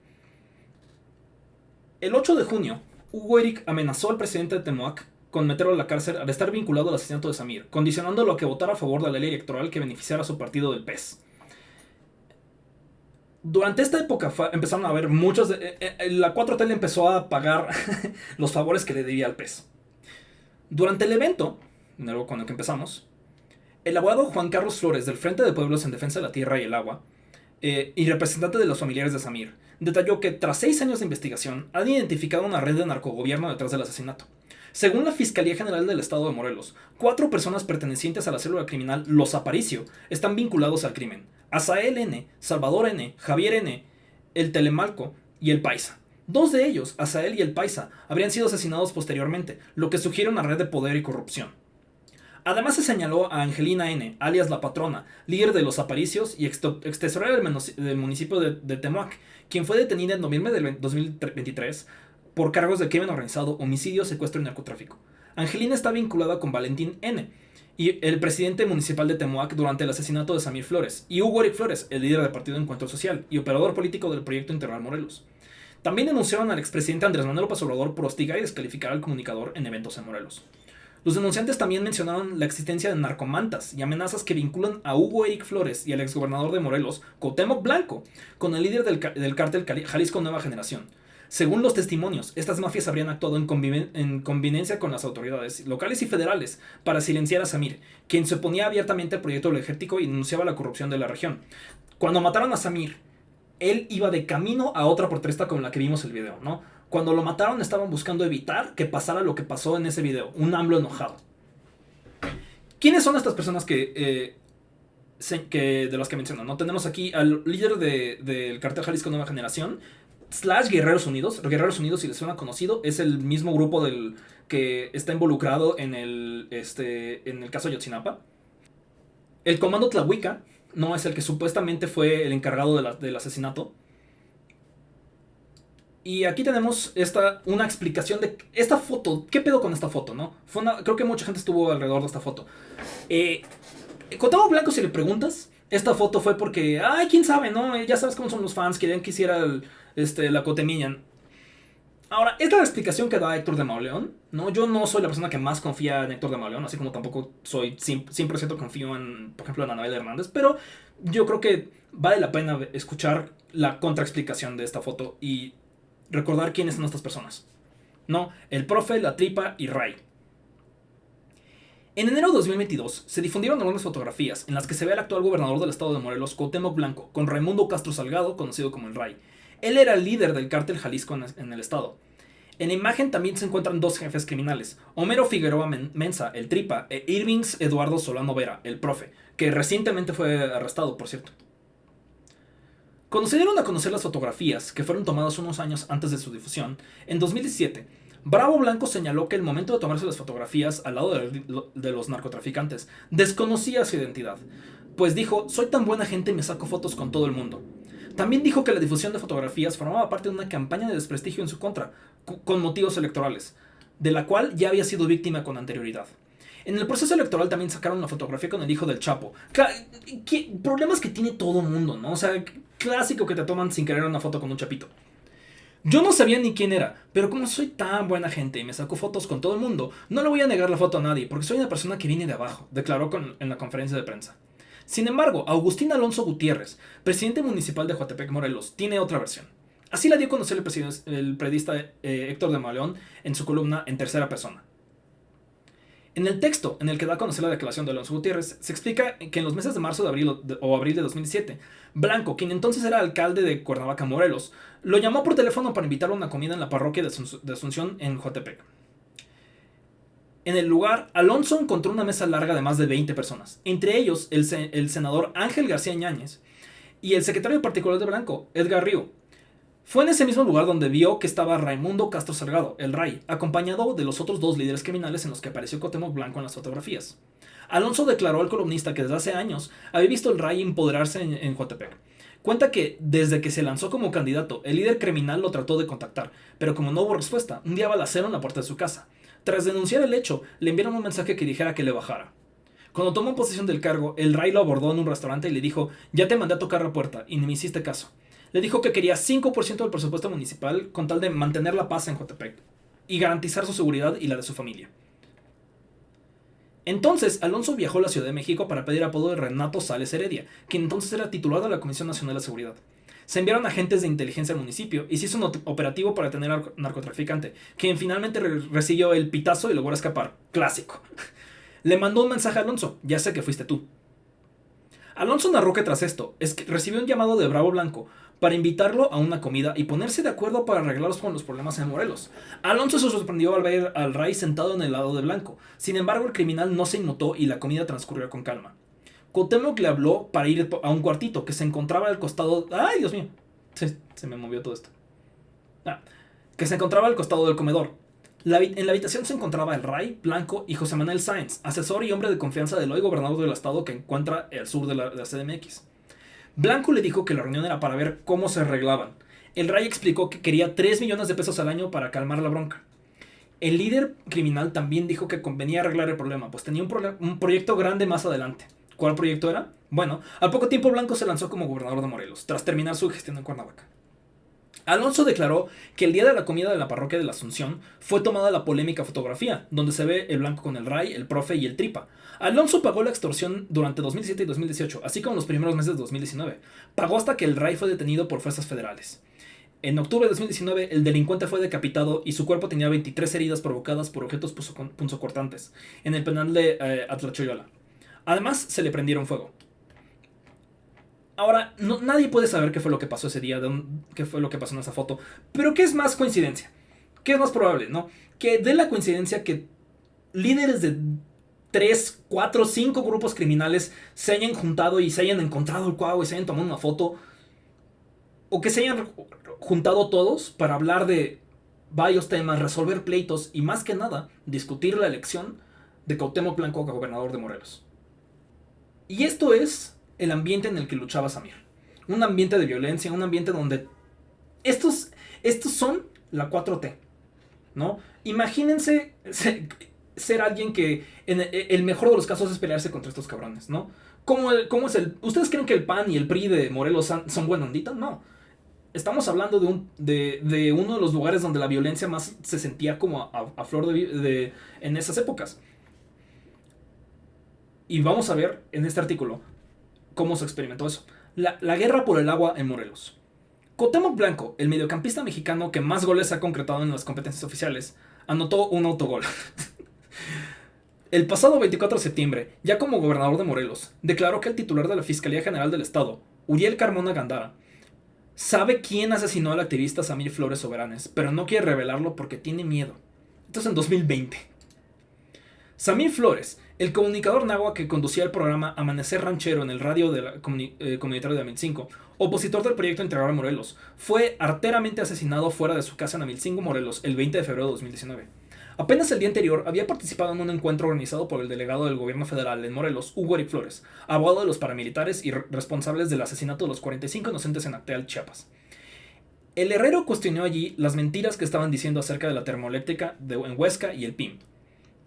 El 8 de junio, Hugo Eric amenazó al presidente de Temoac con meterlo a la cárcel al estar vinculado al asesinato de Samir, condicionándolo a que votara a favor de la ley electoral que beneficiara a su partido del PES. Durante esta época empezaron a haber muchos... la 4T le empezó a pagar los favores que le debía al PES. Durante el evento con el que empezamos, el abogado Juan Carlos Flores, del Frente de Pueblos en Defensa de la Tierra y el Agua, y representante de los familiares de Samir, detalló que tras 6 años de investigación han identificado una red de narcogobierno detrás del asesinato. Según la Fiscalía General del Estado de Morelos, 4 personas pertenecientes a la célula criminal Los Aparicio están vinculados al crimen: Asael N., Salvador N., Javier N., el Telemalco y el Paisa. 2 de ellos, Asael y el Paisa, habrían sido asesinados posteriormente, lo que sugiere una red de poder y corrupción. Además se señaló a Angelina N., alias La Patrona, líder de Los Aparicios y extesorera del municipio de Temuac, quien fue detenida en noviembre del 2023 por cargos de crimen organizado, homicidio, secuestro y narcotráfico. Angelina está vinculada con Valentín N., y el presidente municipal de Temuac durante el asesinato de Samir Flores, y Hugo Eric Flores, el líder del Partido Encuentro Social y operador político del Proyecto Integral Morelos. También denunciaron al expresidente Andrés Manuel López Obrador por hostigar y descalificar al comunicador en eventos en Morelos. Los denunciantes también mencionaron la existencia de narcomantas y amenazas que vinculan a Hugo Eric Flores y al exgobernador de Morelos, Cuauhtémoc Blanco, con el líder del cártel Jalisco Nueva Generación. Según los testimonios, estas mafias habrían actuado en conveniencia con las autoridades locales y federales para silenciar a Samir, quien se oponía abiertamente al proyecto energético y denunciaba la corrupción de la región. Cuando mataron a Samir, él iba de camino a otra protesta como la que vimos el video, ¿no? Cuando lo mataron estaban buscando evitar que pasara lo que pasó en ese video, un AMLO enojado. ¿Quiénes son estas personas de las que menciono? ¿No? Tenemos aquí al líder del cartel Jalisco Nueva Generación, / Guerreros Unidos. Guerreros Unidos, si les suena conocido, es el mismo grupo que está involucrado en el caso Ayotzinapa. El Comando Tlahuica, no, es el que supuestamente fue el encargado del asesinato. Y aquí tenemos una explicación de esta foto. ¿Qué pedo con esta foto, no? Creo que mucha gente estuvo alrededor de esta foto. Cuauhtémoc Blanco, si le preguntas, esta foto fue porque, quién sabe, ¿no? Ya sabes cómo son los fans, querían que hiciera la Cotemilla. Ahora, esta es la explicación que da Héctor de Mauleón, ¿no? Yo no soy la persona que más confía en Héctor de Mauleón, así como tampoco soy 100% confío por ejemplo, en Anabel Hernández, pero yo creo que vale la pena escuchar la contraexplicación de esta foto y recordar quiénes son estas personas, ¿no? El Profe, La Tripa y Ray. En enero de 2022 se difundieron algunas fotografías en las que se ve al actual gobernador del estado de Morelos, Cuauhtémoc Blanco, con Raimundo Castro Salgado, conocido como el Ray. Él era el líder del cártel Jalisco en el estado. En la imagen también se encuentran 2 jefes criminales, Homero Figueroa Mensa, el Tripa, e Irvings Eduardo Solano Vera, el Profe, que recientemente fue arrestado, por cierto. Cuando se dieron a conocer las fotografías, que fueron tomadas unos años antes de su difusión, en 2017, Bravo Blanco señaló que el momento de tomarse las fotografías al lado de los narcotraficantes desconocía su identidad, pues dijo: soy tan buena gente y me saco fotos con todo el mundo. También dijo que la difusión de fotografías formaba parte de una campaña de desprestigio en su contra, con motivos electorales, de la cual ya había sido víctima con anterioridad. En el proceso electoral también sacaron la fotografía con el hijo del Chapo. Problemas que tiene todo el mundo, ¿no? O sea, clásico que te toman sin querer una foto con un chapito. Yo no sabía ni quién era, pero como soy tan buena gente y me saco fotos con todo el mundo, no le voy a negar la foto a nadie, porque soy una persona que viene de abajo, declaró en la conferencia de prensa. Sin embargo, Agustín Alonso Gutiérrez, presidente municipal de Coatepec, Morelos, tiene otra versión. Así la dio a conocer el periodista Héctor de Mauleón en su columna En Tercera Persona. En el texto en el que da a conocer la declaración de Alonso Gutiérrez, se explica que en los meses de marzo o abril de 2017, Blanco, quien entonces era alcalde de Cuernavaca, Morelos, lo llamó por teléfono para invitarlo a una comida en la parroquia de Asunción en Coatepec. En el lugar, Alonso encontró una mesa larga de más de 20 personas, entre ellos el senador Ángel García Ñáñez y el secretario particular de Blanco, Edgar Río. Fue en ese mismo lugar donde vio que estaba Raimundo Castro Salgado, el Ray, acompañado de los otros 2 líderes criminales en los que apareció Cuauhtémoc Blanco en las fotografías. Alonso declaró al columnista que desde hace años había visto al Ray empoderarse en Coatepec. Cuenta que desde que se lanzó como candidato, el líder criminal lo trató de contactar, pero como no hubo respuesta, un día balacearon la puerta de su casa. Tras denunciar el hecho, le enviaron un mensaje que dijera que le bajara. Cuando tomó posesión del cargo, el Ray lo abordó en un restaurante y le dijo: ya te mandé a tocar la puerta y ni me hiciste caso. Le dijo que quería 5% del presupuesto municipal con tal de mantener la paz en Coatepec y garantizar su seguridad y la de su familia. Entonces, Alonso viajó a la Ciudad de México para pedir apoyo de Renato Sales Heredia, quien entonces era titular de la Comisión Nacional de Seguridad. Se enviaron agentes de inteligencia al municipio y se hizo un operativo para detener al narcotraficante, quien finalmente recibió el pitazo y logró escapar. Clásico. Le mandó un mensaje a Alonso, ya sé que fuiste tú. Alonso narró que tras esto, recibió un llamado de Bravo Blanco para invitarlo a una comida y ponerse de acuerdo para arreglar los problemas en Morelos. Alonso se sorprendió al ver al Ray sentado en el lado de Blanco. Sin embargo, el criminal no se inmutó y la comida transcurrió con calma. Cuauhtémoc le habló para ir a un cuartito que se encontraba al costado... ¡Ay, Dios mío! Se me movió todo esto. Que se encontraba al costado del comedor. En la habitación se encontraba el Ray, Blanco y José Manuel Sáenz, asesor y hombre de confianza del hoy gobernador del estado que encuentra al sur de la CDMX. Blanco le dijo que la reunión era para ver cómo se arreglaban. El Ray explicó que quería 3 millones de pesos al año para calmar la bronca. El líder criminal también dijo que convenía arreglar el problema, pues tenía un proyecto grande más adelante. ¿Cuál proyecto era? Bueno, al poco tiempo Blanco se lanzó como gobernador de Morelos, tras terminar su gestión en Cuernavaca. Alonso declaró que el día de la comida de la parroquia de la Asunción fue tomada la polémica fotografía, donde se ve el Blanco con el Ray, el profe y el Tripa. Alonso pagó la extorsión durante 2017 y 2018, así como los primeros meses de 2019. Pagó hasta que el Ray fue detenido por fuerzas federales. En octubre de 2019, el delincuente fue decapitado y su cuerpo tenía 23 heridas provocadas por objetos punzocortantes en el penal de Atlachoyola. Además, se le prendieron fuego. Ahora, nadie puede saber qué fue lo que pasó ese día, qué fue lo que pasó en esa foto. Pero ¿qué es más coincidencia? ¿Qué es más probable, no? Que de la coincidencia que líderes de 3, 4, 5 grupos criminales se hayan juntado y se hayan encontrado el cuau y se hayan tomado una foto. O que se hayan juntado todos para hablar de varios temas, resolver pleitos y más que nada, discutir la elección de Cuauhtémoc Blanco como gobernador de Morelos. Y esto es el ambiente en el que luchaba Samir. Un ambiente de violencia, un ambiente donde estos son la 4T, ¿no? Imagínense ser alguien que en el mejor de los casos es pelearse contra estos cabrones, ¿no? ¿Cómo es el...? ¿Ustedes creen que el PAN y el PRI de Morelos son buena ondita? No. Estamos hablando de uno de los lugares donde la violencia más se sentía como a flor en esas épocas. Y vamos a ver en este artículo cómo se experimentó eso. La guerra por el agua en Morelos. Cuauhtémoc Blanco, el mediocampista mexicano que más goles ha concretado en las competencias oficiales, anotó un autogol. El pasado 24 de septiembre, ya como gobernador de Morelos, declaró que el titular de la Fiscalía General del Estado, Uriel Carmona Gándara, sabe quién asesinó al activista Samir Flores Soberanes, pero no quiere revelarlo porque tiene miedo. Esto es en 2020. Samir Flores, el comunicador náhuatl que conducía el programa Amanecer Ranchero en el radio de la comunitario de Amilcingo, opositor del proyecto Integral Morelos, fue arteramente asesinado fuera de su casa en Amilcingo, Morelos, el 20 de febrero de 2019. Apenas el día anterior había participado en un encuentro organizado por el delegado del gobierno federal en Morelos, Hugo Eric Flores, abogado de los paramilitares y responsables del asesinato de los 45 inocentes en Acteal, Chiapas. El herrero cuestionó allí las mentiras que estaban diciendo acerca de la termoeléctrica en Huesca y el PIM.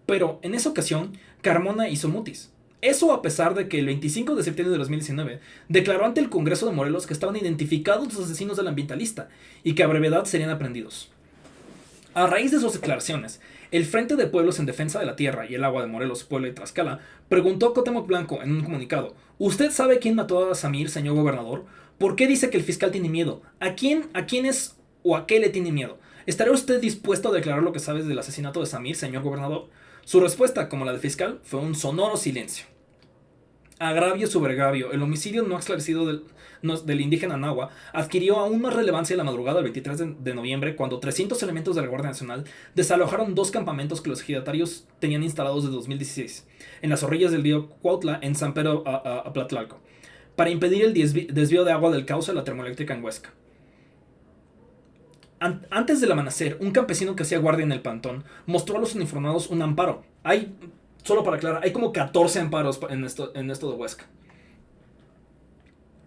Pero en esa ocasión, Carmona hizo mutis. Eso a pesar de que el 25 de septiembre de 2019 declaró ante el Congreso de Morelos que estaban identificados los asesinos del ambientalista y que a brevedad serían aprendidos. A raíz de sus declaraciones, el Frente de Pueblos en Defensa de la Tierra y el Agua de Morelos, Puebla y Tlaxcala preguntó a Cuauhtémoc Blanco en un comunicado: ¿Usted sabe quién mató a Samir, señor gobernador? ¿Por qué dice que el fiscal tiene miedo? ¿A quién es o a qué le tiene miedo? ¿Estará usted dispuesto a declarar lo que sabe del asesinato de Samir, señor gobernador? Su respuesta, como la del fiscal, fue un sonoro silencio. Agravio sobre agravio, el homicidio no esclarecido del indígena náhuatl adquirió aún más relevancia la madrugada del 23 de noviembre cuando 300 elementos de la Guardia Nacional desalojaron 2 campamentos que los ejidatarios tenían instalados desde 2016 en las orillas del río Cuautla en San Pedro Aplatlalco para impedir el desvío de agua del cauce de la termoeléctrica en Huesca. Antes del amanecer, un campesino que hacía guardia en el pantón mostró a los uniformados un amparo. Solo para aclarar, hay como 14 amparos en esto de Huesca.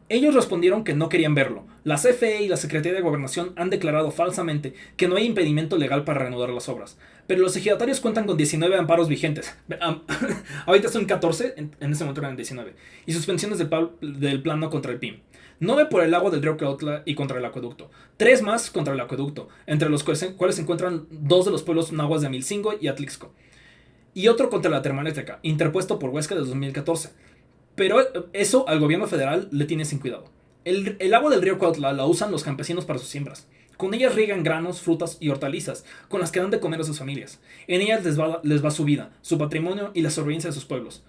Ellos respondieron que no querían verlo. La CFE y la Secretaría de Gobernación han declarado falsamente que no hay impedimento legal para reanudar las obras. Pero los ejidatarios cuentan con 19 amparos vigentes. Ahorita son 14, en ese momento eran 19. Y suspensiones del plano contra el PIM. 9 por el agua del río Cuautla y contra el acueducto. 3 más contra el acueducto, entre los cuales se encuentran 2 de los pueblos náhuatl de Amilcingo y Atlixco. Y otro contra la termoeléctrica, interpuesto por Huesca desde 2014. Pero eso al gobierno federal le tiene sin cuidado. El agua del río Cuautla la usan los campesinos para sus siembras. Con ellas riegan granos, frutas y hortalizas, con las que dan de comer a sus familias. En ellas les va su vida, su patrimonio y la sobrevivencia de sus pueblos.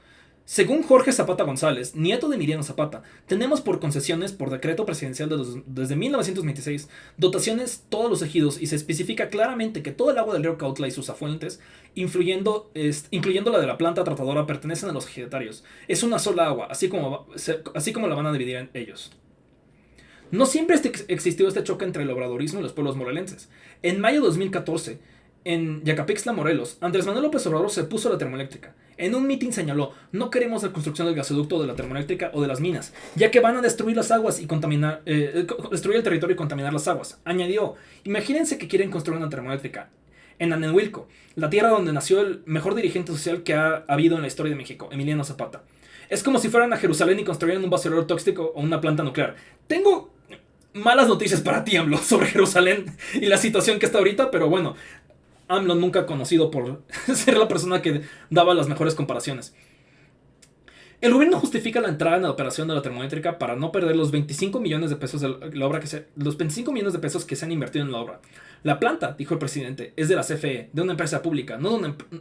Según Jorge Zapata González, nieto de Emiliano Zapata, tenemos por concesiones por decreto presidencial desde 1926 dotaciones todos los ejidos y se especifica claramente que todo el agua del río Cautla y sus afluentes, incluyendo la de la planta tratadora, pertenecen a los ejidatarios. Es una sola agua, así como la van a dividir en ellos. No siempre existió este choque entre el obradorismo y los pueblos morelenses. En mayo de 2014, en Yacapixtla, Morelos, Andrés Manuel López Obrador se opuso a la termoeléctrica. En un mitin señaló: no queremos la construcción del gasoducto de la termoeléctrica o de las minas, ya que van a destruir las aguas y destruir el territorio y contaminar las aguas. Añadió: imagínense que quieren construir una termoeléctrica en Anenhuilco, la tierra donde nació el mejor dirigente social que ha habido en la historia de México, Emiliano Zapata. Es como si fueran a Jerusalén y construyeran un basurador tóxico o una planta nuclear. Tengo malas noticias para ti, AMLO, sobre Jerusalén y la situación que está ahorita, pero bueno, AMLO nunca conocido por ser la persona que daba las mejores comparaciones. El gobierno justifica la entrada en la operación de la termoeléctrica para no perder los 25 millones de pesos los 25 millones de pesos que se han invertido en la obra. La planta, dijo el presidente, es de la CFE, de una empresa pública, no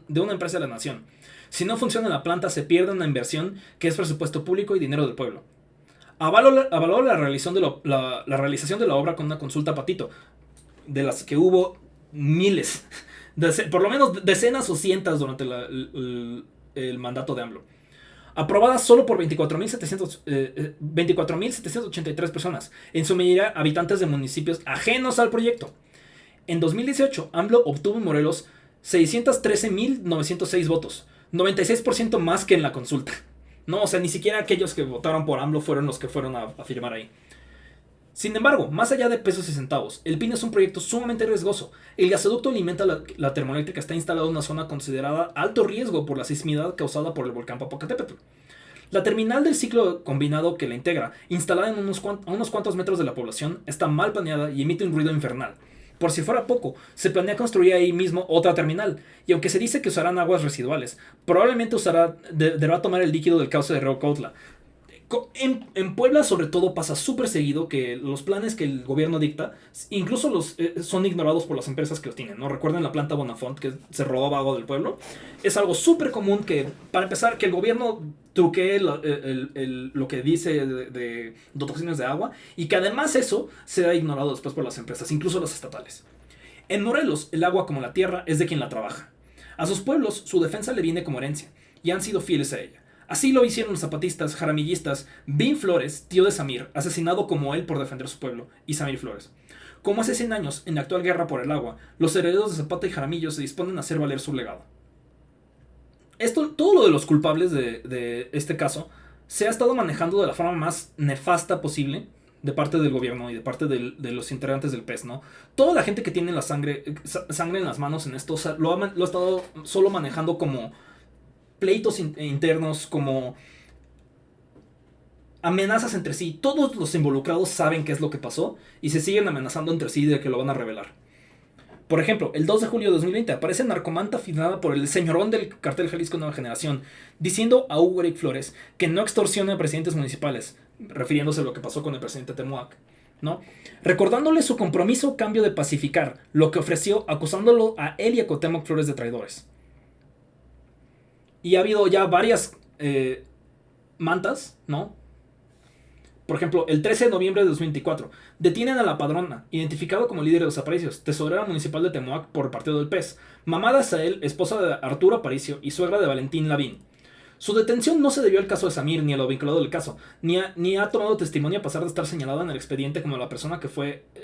de una empresa de la nación. Si no funciona la planta, se pierde una inversión que es presupuesto público y dinero del pueblo. Avaló la realización de la obra con una consulta patito, de las que hubo miles, por lo menos decenas o cientos durante el mandato de AMLO. Aprobada solo por 24.783 personas, en su mayoría habitantes de municipios ajenos al proyecto. En 2018, AMLO obtuvo en Morelos 613.906 votos, 96% más que en la consulta. No, o sea, ni siquiera aquellos que votaron por AMLO fueron los que fueron a firmar ahí. Sin embargo, más allá de pesos y centavos, el PIN es un proyecto sumamente riesgoso. El gasoducto alimenta la termoeléctrica está instalado en una zona considerada alto riesgo por la sismicidad causada por el volcán Popocatépetl. La terminal del ciclo combinado que la integra, instalada a unos cuantos metros de la población, está mal planeada y emite un ruido infernal. Por si fuera poco, se planea construir ahí mismo otra terminal, y aunque se dice que usarán aguas residuales, probablemente deberá tomar el líquido del cauce de río Cautla. En Puebla, sobre todo, pasa súper seguido que los planes que el gobierno dicta, incluso son ignorados por las empresas que los tienen, ¿no? Recuerden la planta Bonafont, que se robaba agua del pueblo. Es algo súper común que, para empezar, que el gobierno truquee lo que dice de dotaciones de agua, y que además eso sea ignorado después por las empresas, incluso las estatales. En Morelos, el agua, como la tierra, es de quien la trabaja. A sus pueblos, su defensa le viene como herencia, y han sido fieles a ella. Así lo hicieron los zapatistas, jaramillistas, Bin Flores, tío de Samir, asesinado como él por defender su pueblo, y Samir Flores. Como hace 100 años, en la actual guerra por el agua, los herederos de Zapata y Jaramillo se disponen a hacer valer su legado. Todo lo de los culpables de este caso se ha estado manejando de la forma más nefasta posible de parte del gobierno y de parte de los integrantes del PES, ¿no? Toda la gente que tiene la sangre en las manos en esto, o sea, lo ha estado solo manejando como pleitos internos, como amenazas entre sí. Todos los involucrados saben qué es lo que pasó y se siguen amenazando entre sí de que lo van a revelar. Por ejemplo, el 2 de julio de 2020 aparece Narcomanta firmada por el señorón del cartel Jalisco Nueva Generación, diciendo a Hugo Eric Flores que no extorsione a presidentes municipales, refiriéndose a lo que pasó con el presidente Temuac, ¿no? Recordándole su compromiso a cambio de pacificar, lo que ofreció acusándolo a él y a Cuauhtémoc Flores de traidores. Y ha habido ya varias mantas, ¿no? Por ejemplo, el 13 de noviembre de 2024, detienen a la padrona, identificado como líder de los Aparicio, tesorera municipal de Temuac por el partido del PES, mamá de Azael, esposa de Arturo Aparicio y suegra de Valentín Lavín. Su detención no se debió al caso de Samir ni a lo vinculado del caso, ni ha tomado testimonio a pesar de estar señalada en el expediente como la persona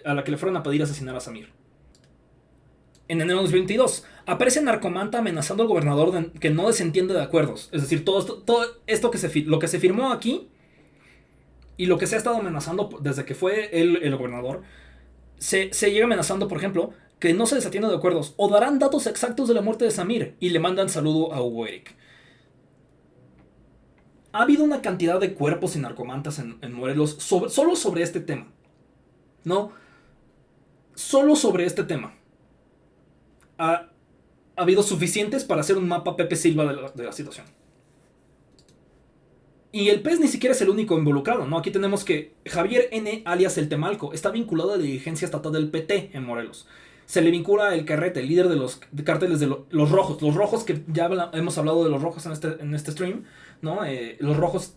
a la que le fueron a pedir asesinar a Samir. En enero de 2022, aparece Narcomanta amenazando al gobernador que no desentiende de acuerdos. Es decir, todo esto lo que se firmó aquí y lo que se ha estado amenazando desde que fue el gobernador, se llega amenazando, por ejemplo, que no se desatiende de acuerdos o darán datos exactos de la muerte de Samir y le mandan saludo a Hugo Eric. Ha habido una cantidad de cuerpos y narcomantas en Morelos solo sobre este tema. ¿No? Solo sobre este tema. Ha habido suficientes para hacer un mapa Pepe Silva de la situación. Y el PES ni siquiera es el único involucrado, ¿no? Aquí tenemos que Javier N., alias El Temalco, está vinculado a la dirigencia estatal del PT en Morelos. Se le vincula el Carrete, el líder de los cárteles de los rojos. Los rojos, que ya hemos hablado de los rojos en este stream, ¿no? Los rojos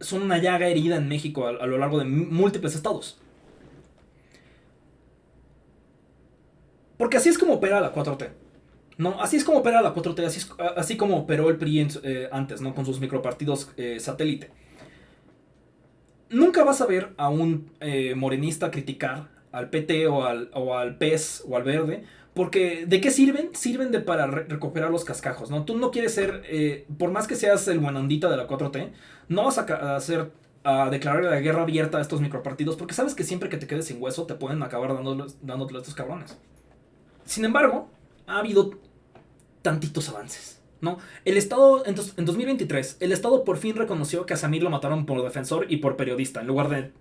son una llaga herida en México a lo largo de múltiples estados. Porque así es como opera la 4T. No, así es como opera la 4T, así como operó el PRI antes, ¿no? Con sus micropartidos satélite. Nunca vas a ver a un morenista criticar al PT o al PES o al Verde, porque ¿de qué sirven? Sirven para recuperar los cascajos, ¿no? Tú no quieres ser, por más que seas el buenondita de la 4T, no vas a declarar la guerra abierta a estos micropartidos, porque sabes que siempre que te quedes sin hueso te pueden acabar dándote a estos cabrones. Sin embargo, ha habido tantitos avances, ¿no? El Estado, en 2023, el Estado por fin reconoció que a Samir lo mataron por defensor y por periodista, en lugar de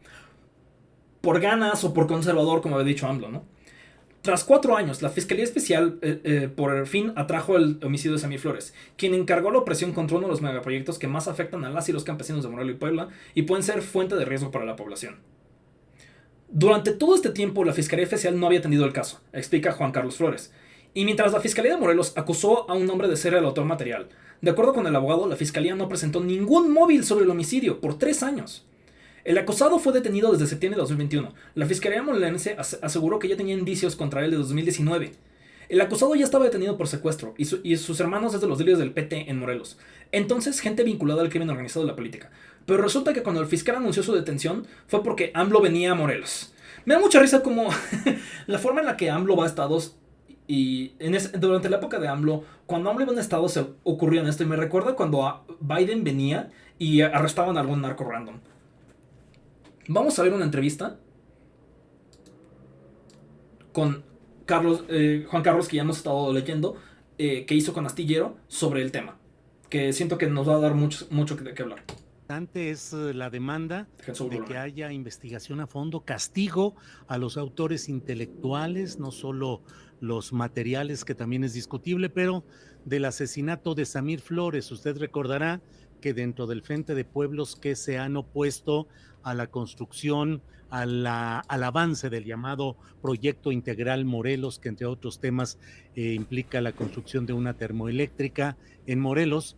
por ganas o por conservador, como había dicho AMLO, ¿no? Tras 4 años, la Fiscalía Especial por fin atrajo el homicidio de Samir Flores, quien encargó la operación contra uno de los megaproyectos que más afectan a las y los campesinos de Morelos y Puebla y pueden ser fuente de riesgo para la población. Durante todo este tiempo, la Fiscalía Especial no había atendido el caso, explica Juan Carlos Flores. Y mientras la Fiscalía de Morelos acusó a un hombre de ser el autor material, de acuerdo con el abogado, la Fiscalía no presentó ningún móvil sobre el homicidio por 3 años. El acusado fue detenido desde septiembre de 2021. La Fiscalía morelense aseguró que ya tenía indicios contra él de 2019. El acusado ya estaba detenido por secuestro y sus hermanos es de los líderes del PT en Morelos. Entonces, gente vinculada al crimen organizado de la política. Pero resulta que cuando el fiscal anunció su detención fue porque AMLO venía a Morelos. Me da mucha risa como la forma en la que AMLO va a estados. Y durante la época de AMLO, cuando AMLO iba a un estado se ocurría en esto. Y me recuerda cuando Biden venía y arrestaban a algún narco random. Vamos a ver una entrevista con Juan Carlos, que ya hemos estado leyendo, que hizo con Astillero sobre el tema. Que siento que nos va a dar mucho de qué hablar. Es la demanda de que haya investigación a fondo, castigo a los autores intelectuales, no solo los materiales, que también es discutible, pero del asesinato de Samir Flores. Usted recordará que dentro del Frente de Pueblos que se han opuesto a la construcción, al avance del llamado Proyecto Integral Morelos, que entre otros temas implica la construcción de una termoeléctrica en Morelos,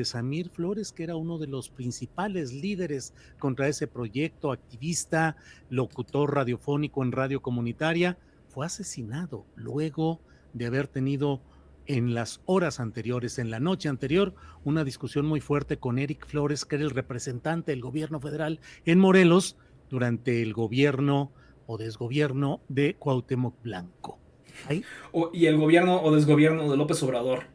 Samir Flores, que era uno de los principales líderes contra ese proyecto, activista, locutor radiofónico en radio comunitaria, fue asesinado luego de haber tenido en las horas anteriores, en la noche anterior, una discusión muy fuerte con Eric Flores, que era el representante del gobierno federal en Morelos durante el gobierno o desgobierno de Cuauhtémoc Blanco. Y el gobierno o desgobierno de López Obrador.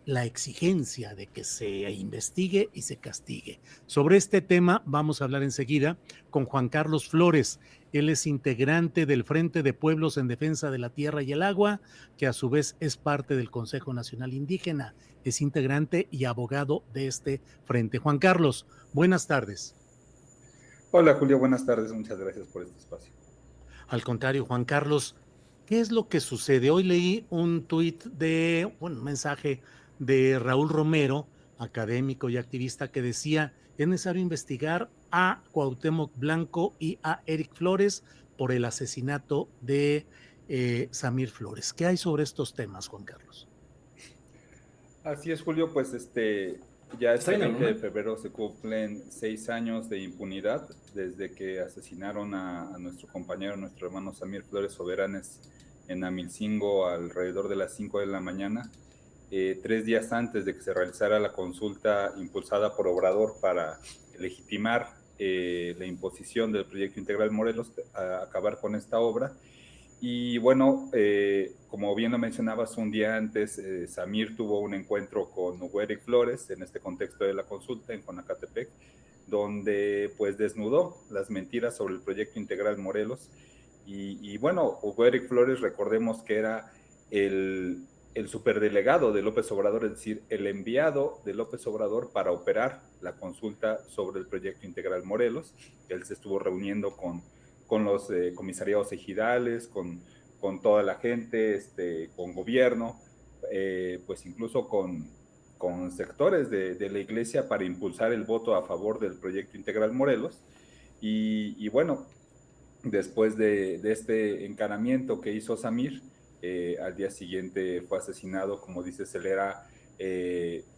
La exigencia de que se investigue y se castigue. Sobre este tema vamos a hablar enseguida con Juan Carlos Flores. Él es integrante del Frente de Pueblos en Defensa de la Tierra y el Agua, que a su vez es parte del Consejo Nacional Indígena. Es integrante y abogado de este frente. Juan Carlos, buenas tardes. Hola Julio, buenas tardes. Muchas gracias por este espacio. Al contrario, Juan Carlos, ¿qué es lo que sucede? Hoy leí un un mensaje de Raúl Romero, académico y activista, que decía: es necesario investigar a Cuauhtémoc Blanco y a Eric Flores por el asesinato de Samir Flores. ¿Qué hay sobre estos temas, Juan Carlos? Así es, Julio, pues ya este 20 de febrero se cumplen 6 años de impunidad desde que asesinaron a nuestro compañero, nuestro hermano Samir Flores Soberanes en Amilcingo alrededor de las 5 de la mañana. 3 días antes de que se realizara la consulta impulsada por Obrador para legitimar la imposición del Proyecto Integral Morelos, a acabar con esta obra. Y bueno, como bien lo mencionabas, un día antes Samir tuvo un encuentro con Hugo Eric Flores en este contexto de la consulta en Conacatepec, donde pues desnudó las mentiras sobre el Proyecto Integral Morelos. Y bueno, Hugo Eric Flores, recordemos que era el superdelegado de López Obrador, es decir, el enviado de López Obrador para operar la consulta sobre el Proyecto Integral Morelos. Él se estuvo reuniendo con los comisariados ejidales, con toda la gente, con gobierno, pues incluso con con sectores de la iglesia para impulsar el voto a favor del proyecto Integral Morelos. Y bueno, después de este encaramiento que hizo Samir, al día siguiente fue asesinado. Como dices, él era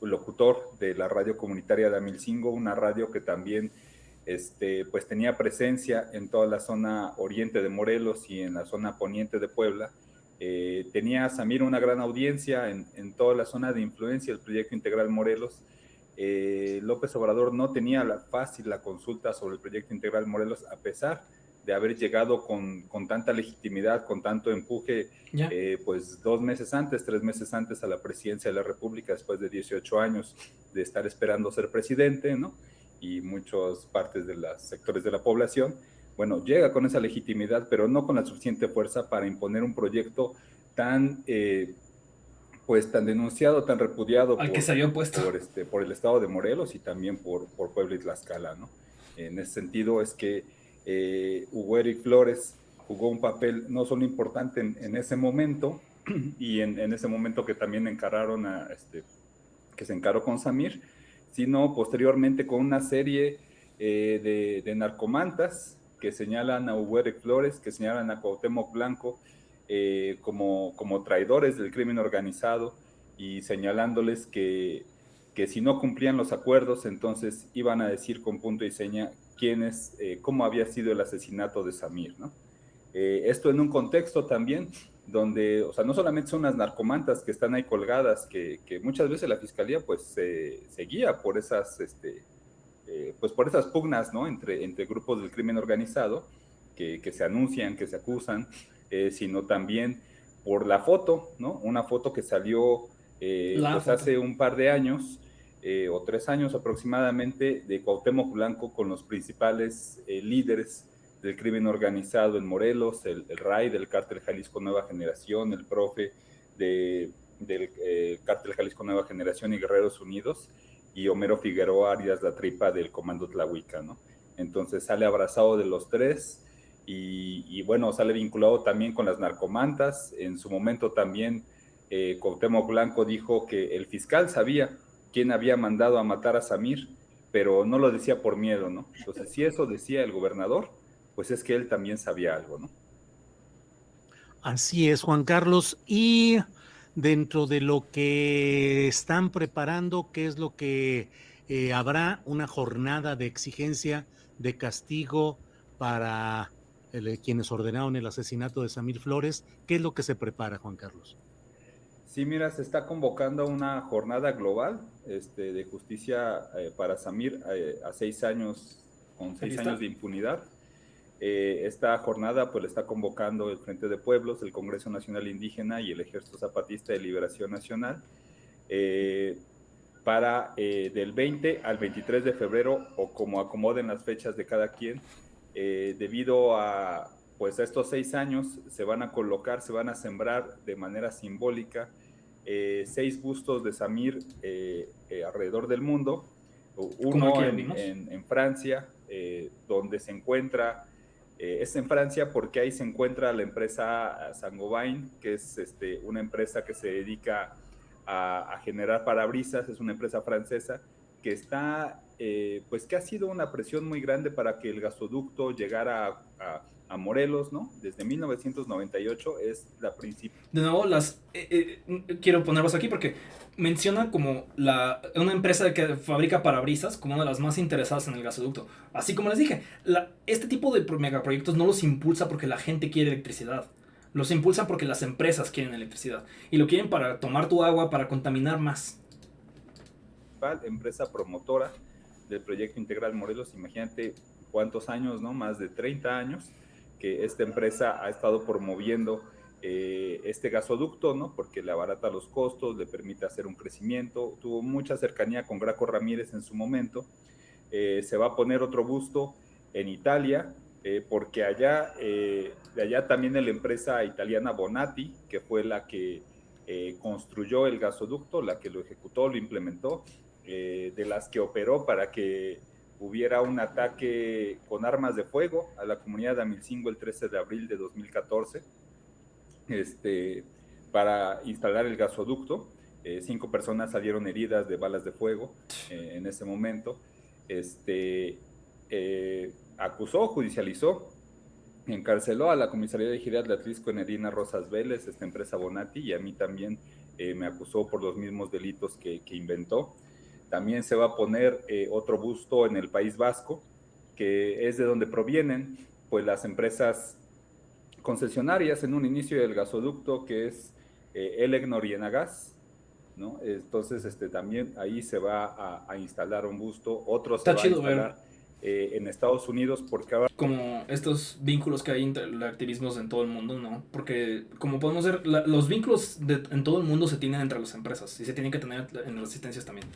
locutor de la radio comunitaria de Amilcingo, una radio que también pues tenía presencia en toda la zona oriente de Morelos y en la zona poniente de Puebla. Tenía Samir una gran audiencia en toda la zona de influencia del proyecto Integral Morelos. López Obrador no tenía fácil la consulta sobre el proyecto Integral Morelos, a pesar de haber llegado con tanta legitimidad, con tanto empuje, pues 2 meses antes, 3 meses antes a la presidencia de la República, después de 18 años de estar esperando ser presidente, ¿no? Y muchas partes de los sectores de la población. Bueno, llega con esa legitimidad, pero no con la suficiente fuerza para imponer un proyecto tan, pues tan denunciado, tan repudiado al que se había opuesto por el estado de Morelos y también por Puebla y Tlaxcala, ¿no? En ese sentido es que Hugo Eric Flores jugó un papel no solo importante en ese momento, y en ese momento que también encararon que se encaró con Samir, sino posteriormente con una serie de narcomantas que señalan a Hugo Eric Flores, que señalan a Cuauhtémoc Blanco como traidores del crimen organizado, y señalándoles que si no cumplían los acuerdos, entonces iban a decir con punto y seña cómo había sido el asesinato de Samir, ¿no? Esto en un contexto también donde, o sea, no solamente son las narcomantas que están ahí colgadas, que muchas veces la fiscalía pues se guía por esas, pues por esas pugnas, ¿no? Entre grupos del crimen organizado que se anuncian, que se acusan, sino también por la foto, ¿no? Una foto que salió pues hace un par de años, o 3 años aproximadamente, de Cuauhtémoc Blanco con los principales líderes del crimen organizado en Morelos, el RAI del Cártel Jalisco Nueva Generación, el profe del Cártel Jalisco Nueva Generación y Guerreros Unidos, y Homero Figueroa Arias La Tripa del Comando Tlahuica, ¿no? Entonces sale abrazado de los tres, y bueno, sale vinculado también con las narcomantas. En su momento también Cuauhtémoc Blanco dijo que el fiscal sabía quién había mandado a matar a Samir, pero no lo decía por miedo, ¿no? Entonces, si eso decía el gobernador, pues es que él también sabía algo, ¿no? Así es, Juan Carlos. Y dentro de lo que están preparando, ¿qué es lo que habrá? Una jornada de exigencia, de castigo para quienes ordenaron el asesinato de Samir Flores. ¿Qué es lo que se prepara, Juan Carlos? Sí, mira, se está convocando una jornada global de justicia para Samir a 6 años, con 6 años de impunidad. Esta jornada pues la está convocando el Frente de Pueblos, el Congreso Nacional Indígena y el Ejército Zapatista de Liberación Nacional para del 20 al 23 de febrero, o como acomoden las fechas de cada quien. Debido a pues a estos 6 años se van a sembrar de manera simbólica 6 bustos de Samir alrededor del mundo. Uno en Francia, donde se encuentra, es en Francia porque ahí se encuentra la empresa Saint-Gobain, que es una empresa que se dedica a generar parabrisas. Es una empresa francesa que está, pues que ha sido una presión muy grande para que el gasoducto llegara a Morelos, ¿no? Desde 1998 es la principal. De nuevo, quiero ponerlos aquí porque menciona como una empresa que fabrica parabrisas como una de las más interesadas en el gasoducto. Así como les dije, este tipo de megaproyectos no los impulsa porque la gente quiere electricidad. Los impulsa porque las empresas quieren electricidad. Y lo quieren para tomar tu agua, para contaminar más. Empresa promotora del proyecto Integral Morelos. Imagínate cuántos años, ¿no? Más de 30 años que esta empresa ha estado promoviendo este gasoducto, ¿no? Porque le abarata los costos, le permite hacer un crecimiento. Tuvo mucha cercanía con Graco Ramírez en su momento. Se va a poner otro busto en Italia, porque de allá también la empresa italiana Bonatti, que fue la que construyó el gasoducto, la que lo ejecutó, lo implementó, de las que operó para que hubiera un ataque con armas de fuego a la comunidad de Amilcingo el 13 de abril de 2014, para instalar el gasoducto. 5 personas salieron heridas de balas de fuego en ese momento. Acusó, judicializó, encarceló a la comisaría de Gilead de Atlisco en Edina Rosas Vélez, esta empresa Bonatti, y a mí también me acusó por los mismos delitos que inventó. También se va a poner otro busto en el País Vasco, que es de donde provienen pues las empresas concesionarias en un inicio del gasoducto, que es Elecnor y Enagas, ¿no? Entonces también ahí se va a instalar un busto, otro se va a instalar en Estados Unidos, porque ahora... Como estos vínculos que hay entre los activismos en todo el mundo, ¿no? Porque como podemos ver, los vínculos en todo el mundo se tienen entre las empresas y se tienen que tener en las resistencias también.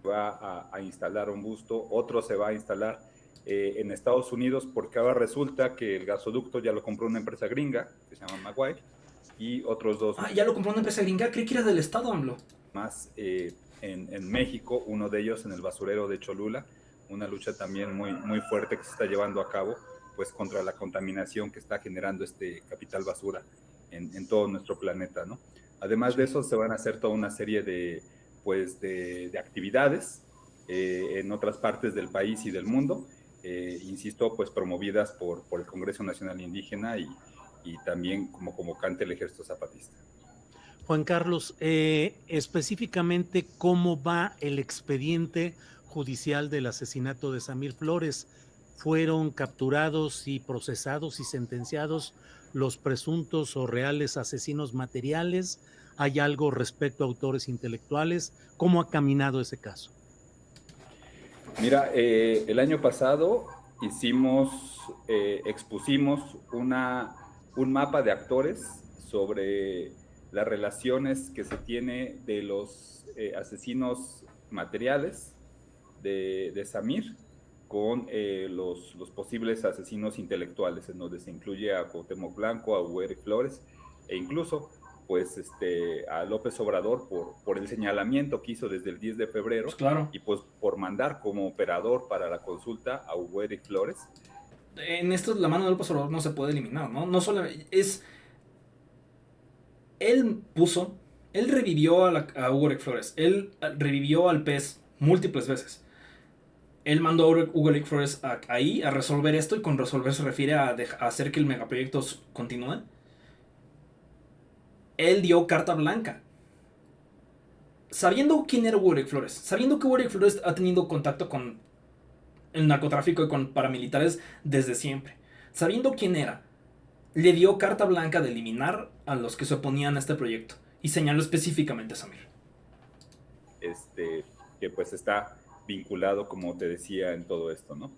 Va a instalar un busto, otro se va a instalar en Estados Unidos, porque ahora resulta que el gasoducto ya lo compró una empresa gringa que se llama Maguire, y otros 2... ya lo compró una empresa gringa, creí que era del Estado, AMLO. Más en México, uno de ellos en el basurero de Cholula, una lucha también muy fuerte que se está llevando a cabo, pues contra la contaminación que está generando este capital basura en todo nuestro planeta, ¿no? Además de eso, se van a hacer toda una serie de actividades en otras partes del país y del mundo, insisto, pues promovidas por el Congreso Nacional Indígena y también como convocante el Ejército Zapatista. Juan Carlos, específicamente, ¿cómo va el expediente judicial del asesinato de Samir Flores? ¿Fueron capturados y procesados y sentenciados los presuntos o reales asesinos materiales? ¿Hay algo respecto a autores intelectuales? ¿Cómo ha caminado ese caso? Mira, el año pasado expusimos un mapa de actores sobre las relaciones que se tiene de los asesinos materiales de Samir con los posibles asesinos intelectuales, en donde se incluye a Cuauhtémoc Blanco, a Hugo Eric Flores, e incluso pues a López Obrador por el señalamiento que hizo desde el 10 de febrero, pues claro, y pues por mandar como operador para la consulta a Hugo Eric Flores. En esto la mano de López Obrador no se puede eliminar, ¿no? No solo es... Él revivió a Hugo Eric Flores, él revivió al PES múltiples veces. Él mandó a Hugo Eric Flores ahí a resolver esto, y con resolver se refiere a hacer que el megaproyecto continúe. Él dio carta blanca. Sabiendo quién era Hugo Eric Flores, sabiendo que Hugo Eric Flores ha tenido contacto con el narcotráfico y con paramilitares desde siempre, sabiendo quién era, le dio carta blanca de eliminar a los que se oponían a este proyecto y señaló específicamente a Samir. Que pues está vinculado, como te decía, en todo esto, ¿no?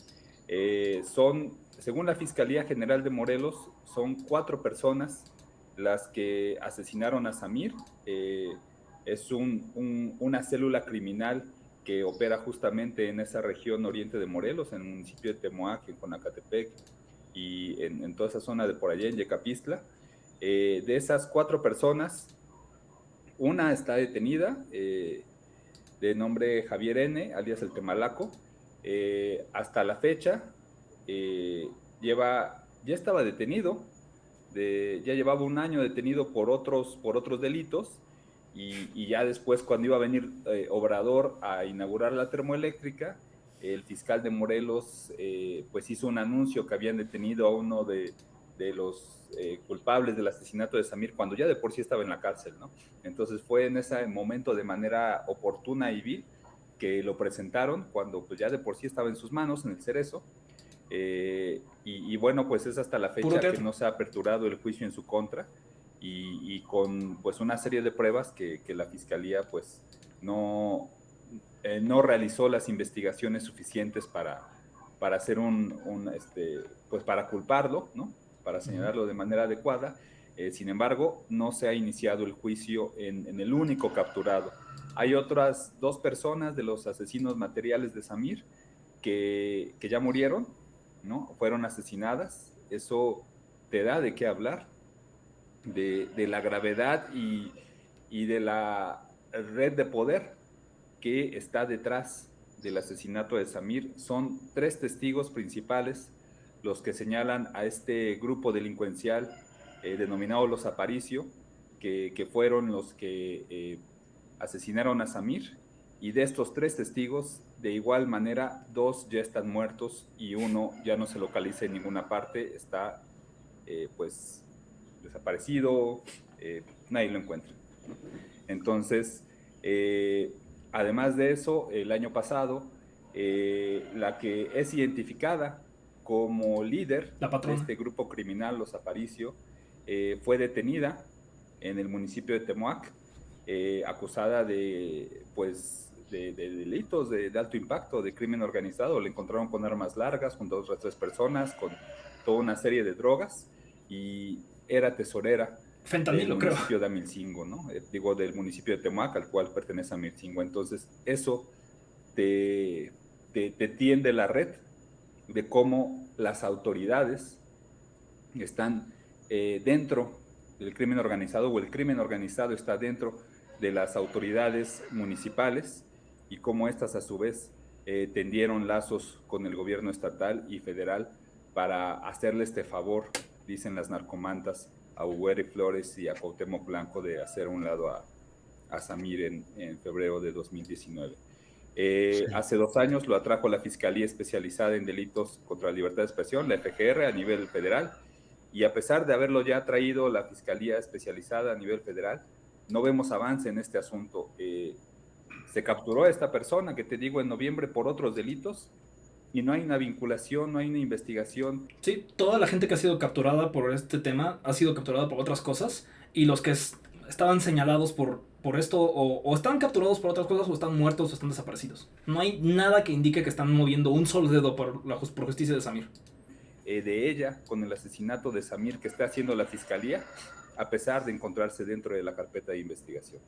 Según la Fiscalía General de Morelos, son 4 personas las que asesinaron a Samir. Es una célula criminal que opera justamente en esa región oriente de Morelos, en el municipio de Temoac, en Conacatepec, y en toda esa zona de por allá, en Yecapistla. De esas 4 personas, una está detenida, de nombre Javier N., alias el Temalaco. Hasta la fecha, ya estaba detenido, ya llevaba un año detenido por otros delitos, y ya después, cuando iba a venir Obrador a inaugurar la termoeléctrica, el fiscal de Morelos pues hizo un anuncio que habían detenido a uno de los culpables del asesinato de Samir, cuando ya de por sí estaba en la cárcel, ¿no? Entonces fue en ese momento, de manera oportuna y vil, que lo presentaron, cuando pues ya de por sí estaba en sus manos, en el Cerezo. Y bueno, pues es hasta la fecha que no se ha aperturado el juicio en su contra, y con pues una serie de pruebas que la Fiscalía pues no realizó las investigaciones suficientes para hacer pues para culparlo, ¿no? Para señalarlo de manera adecuada. Sin embargo, no se ha iniciado el juicio en el único capturado. Hay otras 2 personas de los asesinos materiales de Samir que ya murieron, ¿no? Fueron asesinadas. Eso te da de qué hablar, de la gravedad y de la red de poder que está detrás del asesinato de Samir. Son 3 testigos principales los que señalan a este grupo delincuencial denominado Los Aparicio, que fueron los que asesinaron a Samir, y de estos 3 testigos, de igual manera, 2 ya están muertos y 1 ya no se localiza en ninguna parte, está pues desaparecido, nadie lo encuentra. Entonces, además de eso, el año pasado, la que es identificada como líder de este grupo criminal, Los Aparicio, fue detenida en el municipio de Temoac, acusada de delitos de alto impacto, de crimen organizado. Le encontraron con armas largas, junto a otras 3 personas, con toda una serie de drogas, y era tesorera Fentanilo, del municipio de Amilcingo, ¿no? Del municipio de Temoac, al cual pertenece Amilcingo. Entonces, eso te tiende la red de cómo las autoridades están dentro del crimen organizado, o el crimen organizado está dentro de las autoridades municipales, y cómo estas a su vez tendieron lazos con el gobierno estatal y federal para hacerle este favor, dicen las narcomantas, a Hugo Eric Flores y a Cuauhtémoc Blanco, de hacer a un lado a Samir en febrero de 2019. Sí. Hace 2 años lo atrajo la Fiscalía Especializada en Delitos contra la Libertad de Expresión, la FGR, a nivel federal, y a pesar de haberlo ya traído la Fiscalía Especializada a nivel federal, no vemos avance en este asunto. Se capturó a esta persona, que te digo, en noviembre por otros delitos, y no hay una vinculación, no hay una investigación. Sí, toda la gente que ha sido capturada por este tema ha sido capturada por otras cosas, y los que estaban señalados por esto o están capturados por otras cosas, o están muertos, o están desaparecidos. No hay nada que indique que están moviendo un solo dedo por justicia de Samir. De ella, con el asesinato de Samir, que está haciendo la Fiscalía, a pesar de encontrarse dentro de la carpeta de investigación.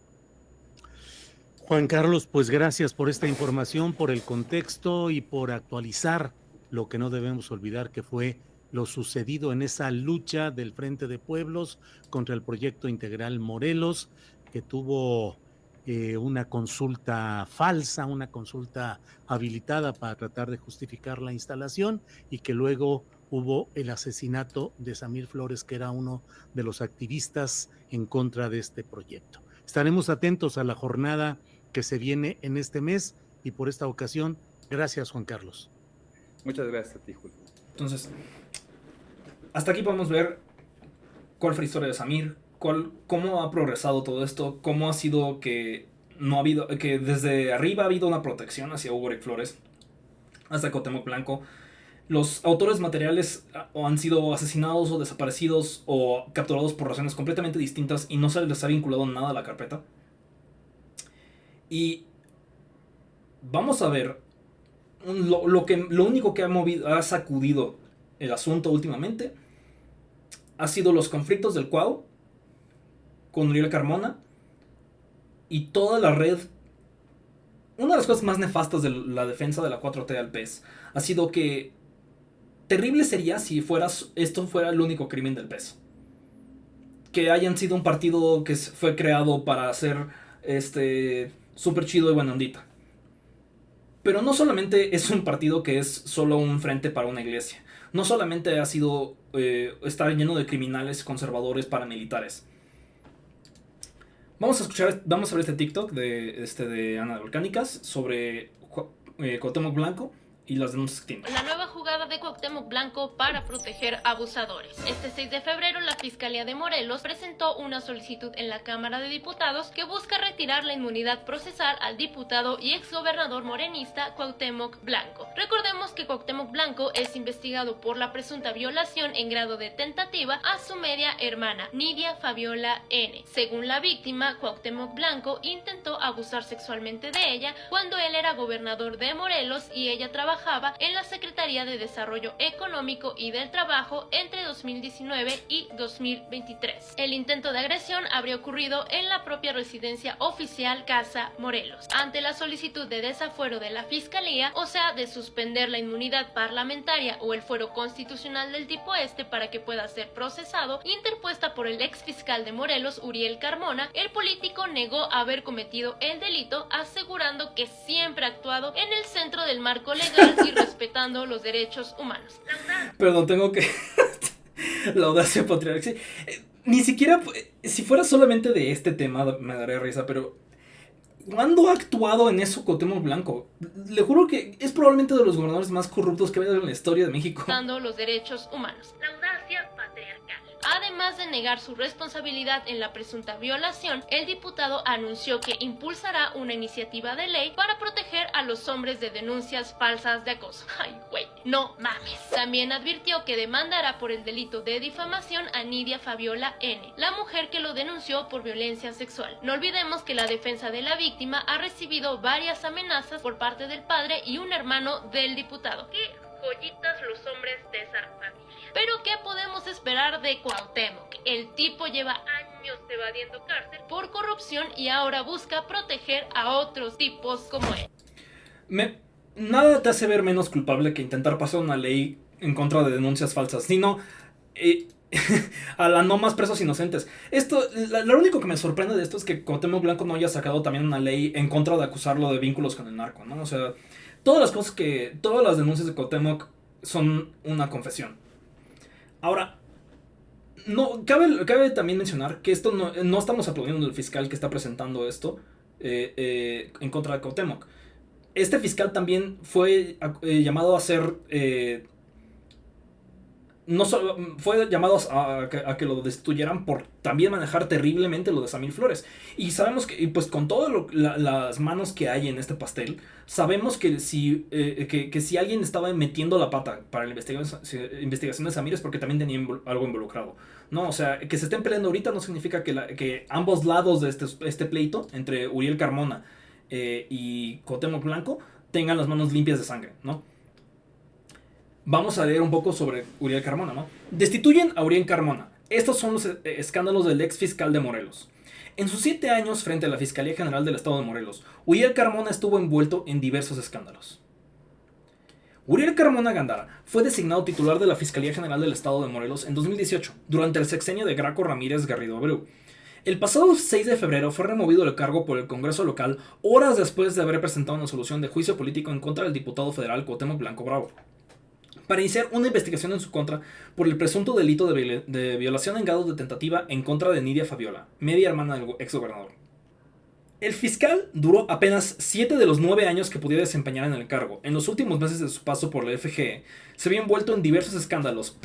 Juan Carlos, pues gracias por esta información, por el contexto y por actualizar lo que no debemos olvidar, que fue lo sucedido en esa lucha del Frente de Pueblos contra el Proyecto Integral Morelos, que tuvo una consulta falsa, una consulta habilitada para tratar de justificar la instalación, y que luego hubo el asesinato de Samir Flores, que era uno de los activistas en contra de este proyecto. Estaremos atentos a la jornada que se viene en este mes, y por esta ocasión, gracias, Juan Carlos. Muchas gracias a ti, Julio. Entonces, hasta aquí podemos ver cuál fue la historia de Samir, cómo ha progresado todo esto, cómo ha sido que desde arriba ha habido una protección hacia Hugo Eric Flores, hasta Cuauhtémoc Blanco. Los autores materiales o han sido asesinados o desaparecidos o capturados por razones completamente distintas, y no se les ha vinculado nada a la carpeta. Y vamos a ver lo único que ha sacudido el asunto últimamente ha sido los conflictos del Cuau con Uriel Carmona y toda la red. Una de las cosas más nefastas de la defensa de la 4T al PES ha sido que terrible sería si esto fuera el único crimen del PES. Que hayan sido un partido que fue creado para ser súper chido y buena ondita. Pero no solamente es un partido que es solo un frente para una iglesia. No solamente ha sido estar lleno de criminales, conservadores, paramilitares. Vamos a ver este TikTok de Ana de Volcánicas sobre Cuauhtémoc Blanco y las denuncias que tiene. La nueva jugada de Cuauhtémoc Blanco para proteger abusadores. Este 6 de febrero, la Fiscalía de Morelos presentó una solicitud en la Cámara de Diputados que busca retirar la inmunidad procesal al diputado y exgobernador morenista Cuauhtémoc Blanco. Recordemos que Cuauhtémoc Blanco es investigado por la presunta violación en grado de tentativa a su media hermana, Nidia Fabiola N. Según la víctima, Cuauhtémoc Blanco intentó abusar sexualmente de ella cuando él era gobernador de Morelos y ella trabajaba en la Secretaría de Desarrollo Económico y del Trabajo entre 2019 y 2023. El intento de agresión habría ocurrido en la propia residencia oficial Casa Morelos. Ante la solicitud de desafuero de la Fiscalía, o sea, de suspender la inmunidad parlamentaria o el fuero constitucional del tipo para que pueda ser procesado, interpuesta por el exfiscal de Morelos, Uriel Carmona, el político negó haber cometido el delito, asegurando que siempre ha actuado en el centro del marco legal y respetando los derechos humanos. Perdón, tengo que... la audacia patriarcal. Sí. ni siquiera, si fuera solamente de este tema me daría risa, pero ¿cuándo ha actuado en eso Cuauhtémoc Blanco? Le juro que es probablemente de los gobernadores más corruptos que ha habido en la historia de México. Dando los derechos humanos. La audacia patriarcal. Además de negar su responsabilidad en la presunta violación, el diputado anunció que impulsará una iniciativa de ley para proteger a los hombres de denuncias falsas de acoso. Ay, güey, no mames. También advirtió que demandará por el delito de difamación a Nidia Fabiola N., la mujer que lo denunció por violencia sexual. No olvidemos que la defensa de la víctima ha recibido varias amenazas por parte del padre y un hermano del diputado. ¡Qué joyitas los hombres de esa familia! Pero ¿qué podemos esperar de Cuauhtémoc? El tipo lleva años evadiendo cárcel por corrupción y ahora busca proteger a otros tipos como él. Nada te hace ver menos culpable que intentar pasar una ley en contra de denuncias falsas, sino a la no más presos inocentes. Lo único que me sorprende de esto es que Cuauhtémoc Blanco no haya sacado también una ley en contra de acusarlo de vínculos con el narco, ¿no? O sea, todas las denuncias de Cuauhtémoc son una confesión. Ahora, no cabe también mencionar que esto no estamos aplaudiendo al fiscal que está presentando esto en contra de Cuauhtémoc. Este fiscal también fue llamado a ser fue llamado a que lo destituyeran por también manejar terriblemente lo de Samir Flores. Y sabemos que, pues con todas las manos que hay en este pastel, sabemos que si alguien estaba metiendo la pata para la investigación de Samir es porque también tenía algo involucrado, ¿no? O sea, que se estén peleando ahorita no significa que ambos lados de este pleito, entre Uriel Carmona y Cuauhtémoc Blanco, tengan las manos limpias de sangre, ¿no? Vamos a leer un poco sobre Uriel Carmona, ¿no? Destituyen a Uriel Carmona. Estos son los escándalos del ex fiscal de Morelos. En sus 7 años frente a la Fiscalía General del Estado de Morelos, Uriel Carmona estuvo envuelto en diversos escándalos. Uriel Carmona Gándara fue designado titular de la Fiscalía General del Estado de Morelos en 2018, durante el sexenio de Graco Ramírez Garrido Abreu. El pasado 6 de febrero fue removido del cargo por el Congreso local, horas después de haber presentado una solución de juicio político en contra del diputado federal Cuauhtémoc Blanco Bravo, para iniciar una investigación en su contra por el presunto delito de violación en grado de tentativa en contra de Nidia Fabiola, media hermana del exgobernador. El fiscal duró apenas 7 de los 9 años que podía desempeñar en el cargo. En los últimos meses de su paso por la FGE, se vio envuelto en escándalos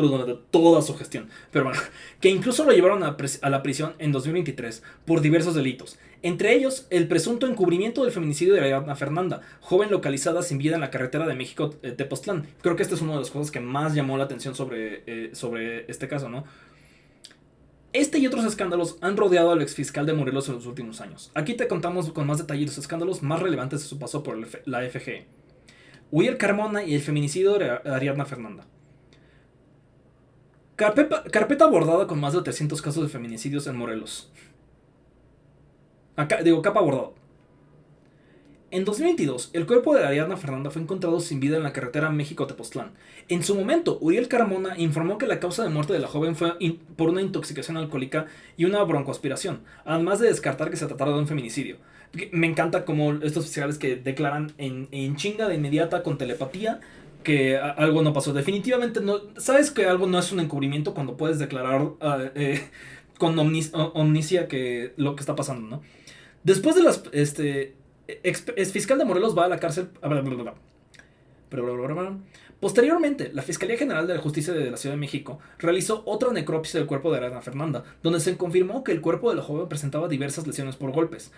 durante toda su gestión, pero bueno, que incluso lo llevaron a la prisión en 2023 por diversos delitos. Entre ellos, el presunto encubrimiento del feminicidio de Ariadna Fernanda, joven localizada sin vida en la carretera de México-Tepoztlán. Creo que esta es una de las cosas que más llamó la atención sobre este caso, ¿no? Este y otros escándalos han rodeado al exfiscal de Morelos en los últimos años. Aquí te contamos con más detalle los escándalos más relevantes de su paso por la FGE. Uriel Carmona y el feminicidio de Ariadna Fernanda. Carpeta abordada con más de 300 casos de feminicidios en Morelos. Capa abordada. En 2022, el cuerpo de Ariadna Fernanda fue encontrado sin vida en la carretera México-Tepoztlán. En su momento, Uriel Carmona informó que la causa de muerte de la joven fue por una intoxicación alcohólica y una broncoaspiración, además de descartar que se tratara de un feminicidio. Me encanta como estos fiscales que declaran en chinga de inmediata con telepatía que algo no pasó. Definitivamente no. Sabes que algo no es un encubrimiento cuando puedes declarar con omniscia que lo que está pasando, ¿no? Después de las ex fiscal de Morelos va a la cárcel. Posteriormente, la Fiscalía General de la Justicia de la Ciudad de México realizó otra necropsia del cuerpo de Ariadna Fernanda, donde se confirmó que el cuerpo de la joven presentaba diversas lesiones por golpes,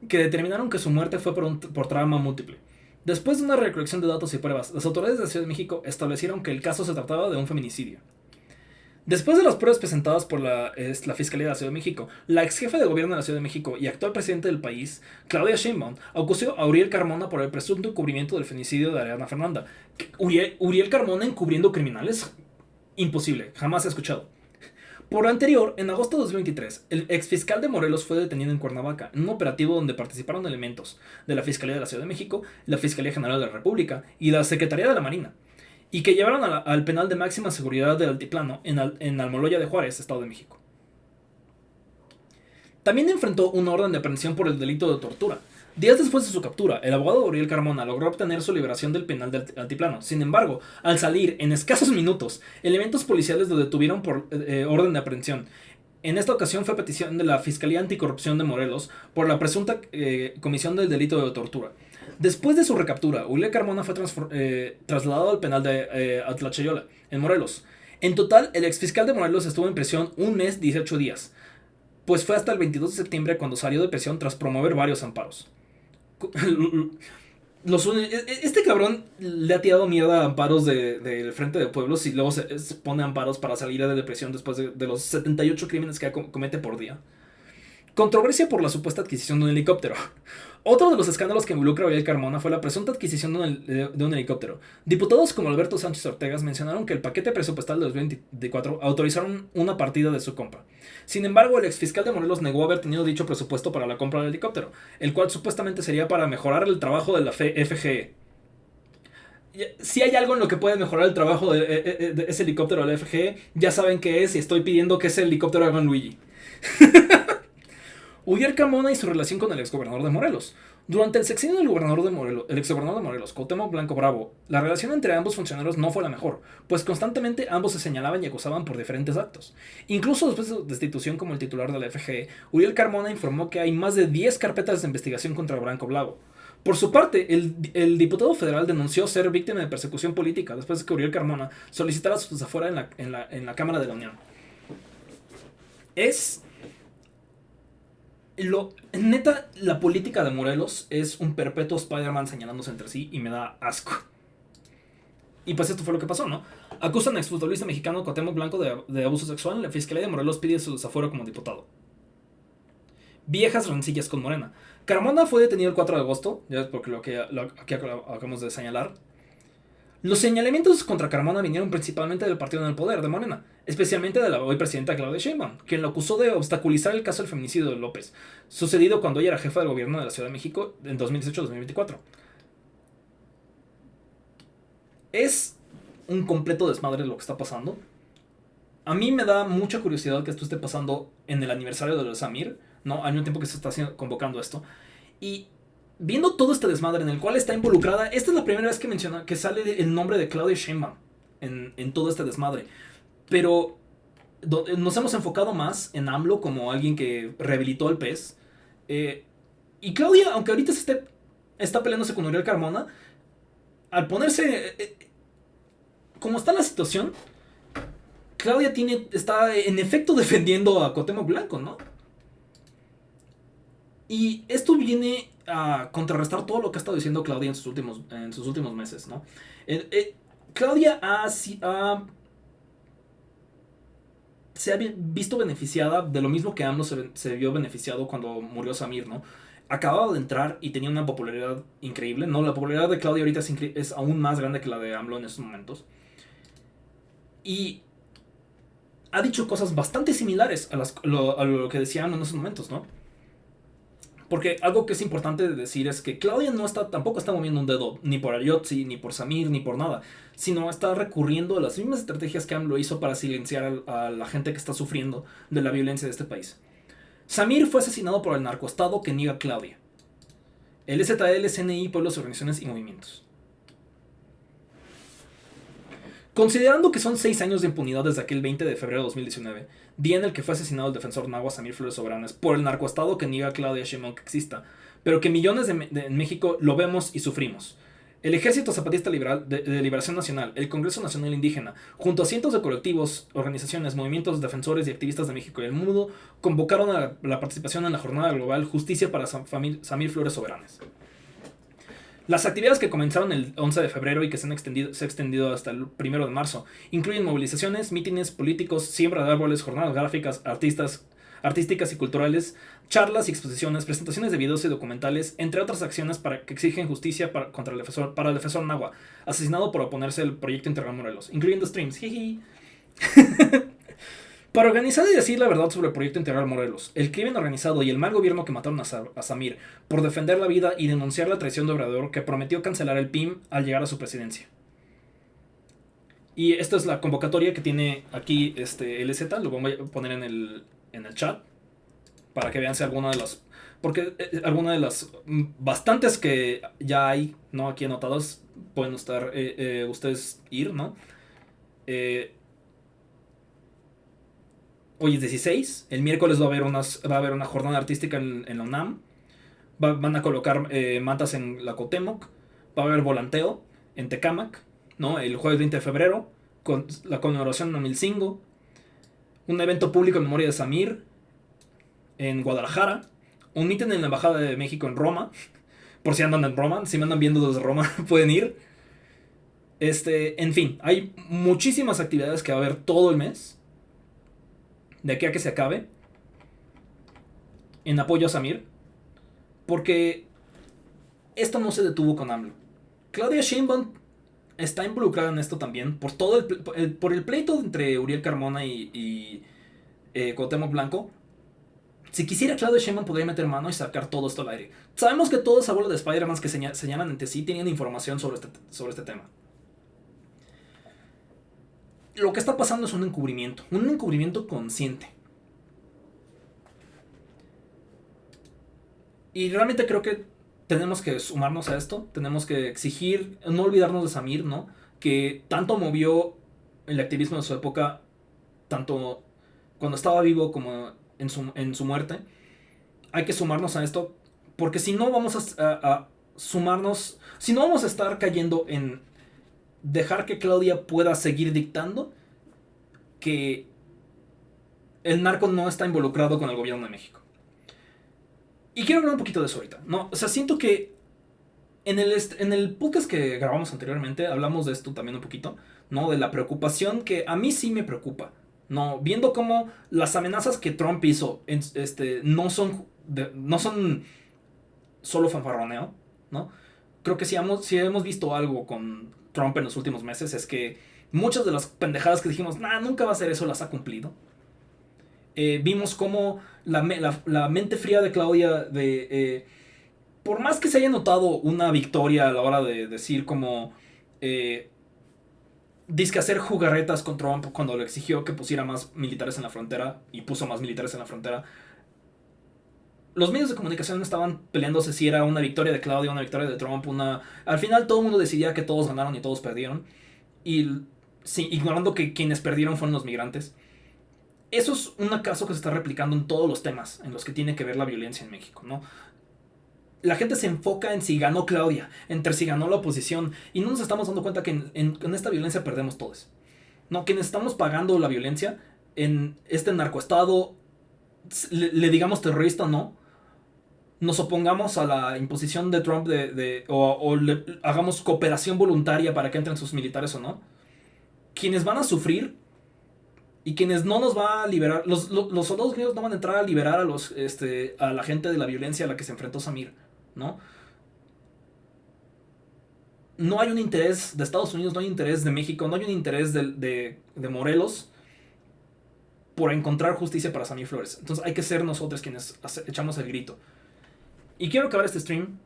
que determinaron que su muerte fue por trauma múltiple. Después de una recolección de datos y pruebas, las autoridades de la Ciudad de México establecieron que el caso se trataba de un feminicidio. Después de las pruebas presentadas por la Fiscalía de la Ciudad de México, la ex jefa de gobierno de la Ciudad de México y actual presidente del país, Claudia Sheinbaum, acusó a Uriel Carmona por el presunto encubrimiento del feminicidio de Ariadna Fernanda. ¿Uriel Carmona encubriendo criminales? Imposible, jamás he escuchado. Por lo anterior, en agosto de 2023, el exfiscal de Morelos fue detenido en Cuernavaca, en un operativo donde participaron elementos de la Fiscalía de la Ciudad de México, la Fiscalía General de la República y la Secretaría de la Marina, y que llevaron al penal de máxima seguridad del Altiplano en Almoloya de Juárez, Estado de México. También enfrentó una orden de aprehensión por el delito de tortura. Días después de su captura, el abogado de Uriel Carmona logró obtener su liberación del penal de Altiplano. Sin embargo, al salir en escasos minutos, elementos policiales lo detuvieron por orden de aprehensión. En esta ocasión fue petición de la Fiscalía Anticorrupción de Morelos por la presunta comisión del delito de tortura. Después de su recaptura, Uriel Carmona fue trasladado al penal de Atlachayola, en Morelos. En total, el exfiscal de Morelos estuvo en prisión 1 mes 18 días, pues fue hasta el 22 de septiembre cuando salió de prisión tras promover varios amparos. Este cabrón le ha tirado mierda a amparos del Frente de Pueblos y luego se pone amparos para salir de depresión después de los 78 crímenes que comete por día. Controversia por la supuesta adquisición de un helicóptero. Otro de los escándalos que involucra a Uriel Carmona fue la presunta adquisición de un helicóptero. Diputados como Alberto Sánchez Ortega mencionaron que el paquete presupuestal de 2024 autorizaron una partida de su compra. Sin embargo, el exfiscal de Morelos negó haber tenido dicho presupuesto para la compra del helicóptero, el cual supuestamente sería para mejorar el trabajo de la FGE. Si hay algo en lo que puede mejorar el trabajo de ese helicóptero de la FGE, ya saben qué es y estoy pidiendo que ese helicóptero haga un Luigi. Uriel Carmona y su relación con el exgobernador de Morelos. Durante el sexenio del exgobernador de Morelos, Cuauhtémoc Blanco Bravo, la relación entre ambos funcionarios no fue la mejor, pues constantemente ambos se señalaban y acusaban por diferentes actos. Incluso después de su destitución como el titular de la FGE, Uriel Carmona informó que hay más de 10 carpetas de investigación contra Blanco Bravo. Por su parte, el diputado federal denunció ser víctima de persecución política después de que Uriel Carmona solicitara su desafuera en la Cámara de la Unión. Neta, la política de Morelos es un perpetuo Spider-Man señalándose entre sí y me da asco. Y pues esto fue lo que pasó, ¿no? Acusan a exfutbolista mexicano Cuauhtémoc Blanco de abuso sexual. La Fiscalía de Morelos pide su desafuero como diputado. Viejas rencillas con Morena. Carmona fue detenido el 4 de agosto, ya es porque aquí acabamos de señalar. Los señalamientos contra Carmona vinieron principalmente del partido en el poder, de Morena, especialmente de la hoy presidenta Claudia Sheinbaum, quien lo acusó de obstaculizar el caso del feminicidio de López, sucedido cuando ella era jefa del gobierno de la Ciudad de México en 2018-2024. Es un completo desmadre lo que está pasando. A mí me da mucha curiosidad que esto esté pasando en el aniversario de Samir, ¿no? Hay un tiempo que se está convocando esto. Y viendo todo este desmadre en el cual está involucrada, esta es la primera vez que sale el nombre de Claudia Sheinbaum en todo este desmadre. Pero nos hemos enfocado más en AMLO como alguien que rehabilitó al PES. Y Claudia, aunque ahorita está peleándose con Uriel Carmona, al ponerse... como está la situación, Claudia está en efecto defendiendo a Cuauhtémoc Blanco, ¿no? Y esto viene a contrarrestar todo lo que ha estado diciendo Claudia en sus últimos meses, ¿no? Claudia se ha visto beneficiada de lo mismo que AMLO se vio beneficiado cuando murió Samir, ¿no? Acababa de entrar y tenía una popularidad increíble, ¿no? La popularidad de Claudia ahorita es aún más grande que la de AMLO en estos momentos. Y ha dicho cosas bastante similares a lo que decía AMLO en esos momentos, ¿no? Porque algo que es importante de decir es que Claudia tampoco está moviendo un dedo, ni por Ayotzi, ni por Samir, ni por nada, sino está recurriendo a las mismas estrategias que AMLO hizo para silenciar a la gente que está sufriendo de la violencia de este país. Samir fue asesinado por el narcoestado que niega Claudia. El EZL, CNI, pueblos, organizaciones y movimientos. Considerando que son 6 años de impunidad desde aquel 20 de febrero de 2019, día en el que fue asesinado el defensor náhuatl Samir Flores Soberanes por el narcoestado que niega a Claudia Sheinbaum que exista, pero que millones en México lo vemos y sufrimos. El Ejército Zapatista Liberal de Liberación Nacional, el Congreso Nacional Indígena, junto a cientos de colectivos, organizaciones, movimientos, defensores y activistas de México y el mundo, convocaron a la participación en la jornada global Justicia para Samir Flores Soberanes. Las actividades que comenzaron el 11 de febrero y que se han extendido hasta el 1 de marzo incluyen movilizaciones, mítines políticos, siembra de árboles, jornadas gráficas, artísticas y culturales, charlas y exposiciones, presentaciones de videos y documentales, entre otras acciones que exigen justicia para el defensor náhuatl, asesinado por oponerse al proyecto integral Morelos, incluyendo streams. Para organizar y decir la verdad sobre el proyecto integral Morelos, el crimen organizado y el mal gobierno que mataron a Samir por defender la vida y denunciar la traición de Obrador que prometió cancelar el PIM al llegar a su presidencia. Y esta es la convocatoria que tiene aquí LZ, lo voy a poner en el chat. para que vean si alguna de las... Porque alguna de las bastantes que ya hay, ¿no? Aquí anotadas, pueden estar ustedes ir, ¿no? Hoy es 16, el miércoles va a haber una jornada artística en la UNAM. Van a colocar mantas en la Cuauhtémoc. Va a haber volanteo en Tecámac, ¿no? El jueves 20 de febrero, con la conmemoración de Amilcingo. Un evento público en memoria de Samir en Guadalajara. Un meeting en la Embajada de México en Roma. Por si andan en Roma, si me andan viendo desde Roma, pueden ir. En fin, hay muchísimas actividades que va a haber todo el mes, de aquí a que se acabe, en apoyo a Samir. Porque esto no se detuvo con AMLO. Claudia Sheinbaum está involucrada en esto también por todo por el pleito entre Uriel Carmona y Cuauhtémoc Blanco. Si quisiera, Claudia Sheinbaum podría meter mano y sacar todo esto al aire. Sabemos que toda esa bola de Spider-Man que señalan entre sí tenían información sobre este tema. Lo que está pasando es un encubrimiento consciente. Y realmente creo que tenemos que sumarnos a esto, tenemos que exigir, no olvidarnos de Samir, ¿no? Que tanto movió el activismo de su época, tanto cuando estaba vivo como en su muerte. Hay que sumarnos a esto, porque si no vamos a sumarnos, si no vamos a estar cayendo en dejar que Claudia pueda seguir dictando que el narco no está involucrado con el gobierno de México. Y quiero hablar un poquito de eso ahorita, ¿no? O sea, siento que en el podcast que grabamos anteriormente hablamos de esto también un poquito, ¿no? De la preocupación que a mí sí me preocupa, ¿no? Viendo cómo las amenazas que Trump hizo no son solo fanfarroneo, ¿no? Creo que si hemos visto algo con Trump en los últimos meses es que muchas de las pendejadas que dijimos, nunca va a hacer eso, las ha cumplido. Vimos cómo la mente fría de Claudia, por más que se haya notado una victoria a la hora de decir como dizque hacer jugarretas con Trump cuando le exigió que pusiera más militares en la frontera y puso más militares en la frontera. Los medios de comunicación estaban peleándose si era una victoria de Claudia, una victoria de Trump, al final todo el mundo decidía que todos ganaron y todos perdieron. Y sí, ignorando que quienes perdieron fueron los migrantes. Eso es un caso que se está replicando en todos los temas en los que tiene que ver la violencia en México, ¿no? La gente se enfoca en si ganó Claudia, entre si ganó la oposición, y no nos estamos dando cuenta que en esta violencia perdemos todos. No, quienes estamos pagando la violencia en este narcoestado, le digamos terrorista o no, nos opongamos a la imposición de Trump o hagamos cooperación voluntaria para que entren sus militares o no, quienes van a sufrir y quienes no nos va a liberar, los soldados griegos no van a entrar a liberar a la gente de la violencia a la que se enfrentó Samir, ¿no? No hay un interés de Estados Unidos, no hay un interés de México, no hay un interés de Morelos por encontrar justicia para Samir Flores. Entonces hay que ser nosotros quienes echamos el grito. Y quiero acabar este stream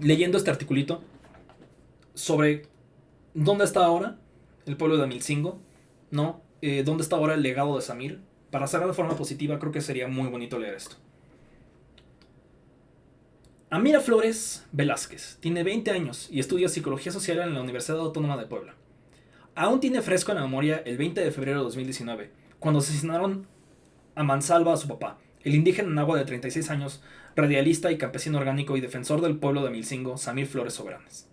leyendo este articulito sobre dónde está ahora el pueblo de Amilcingo, ¿no? Dónde está ahora el legado de Samir. Para cerrar de forma positiva, creo que sería muy bonito leer esto. Amira Flores Velázquez tiene 20 años y estudia Psicología Social en la Universidad Autónoma de Puebla. Aún tiene fresco en la memoria el 20 de febrero de 2019, cuando asesinaron a mansalva a su papá, el indígena nahua de 36 años, radialista y campesino orgánico y defensor del pueblo de Amilcingo, Samir Flores Soberanes.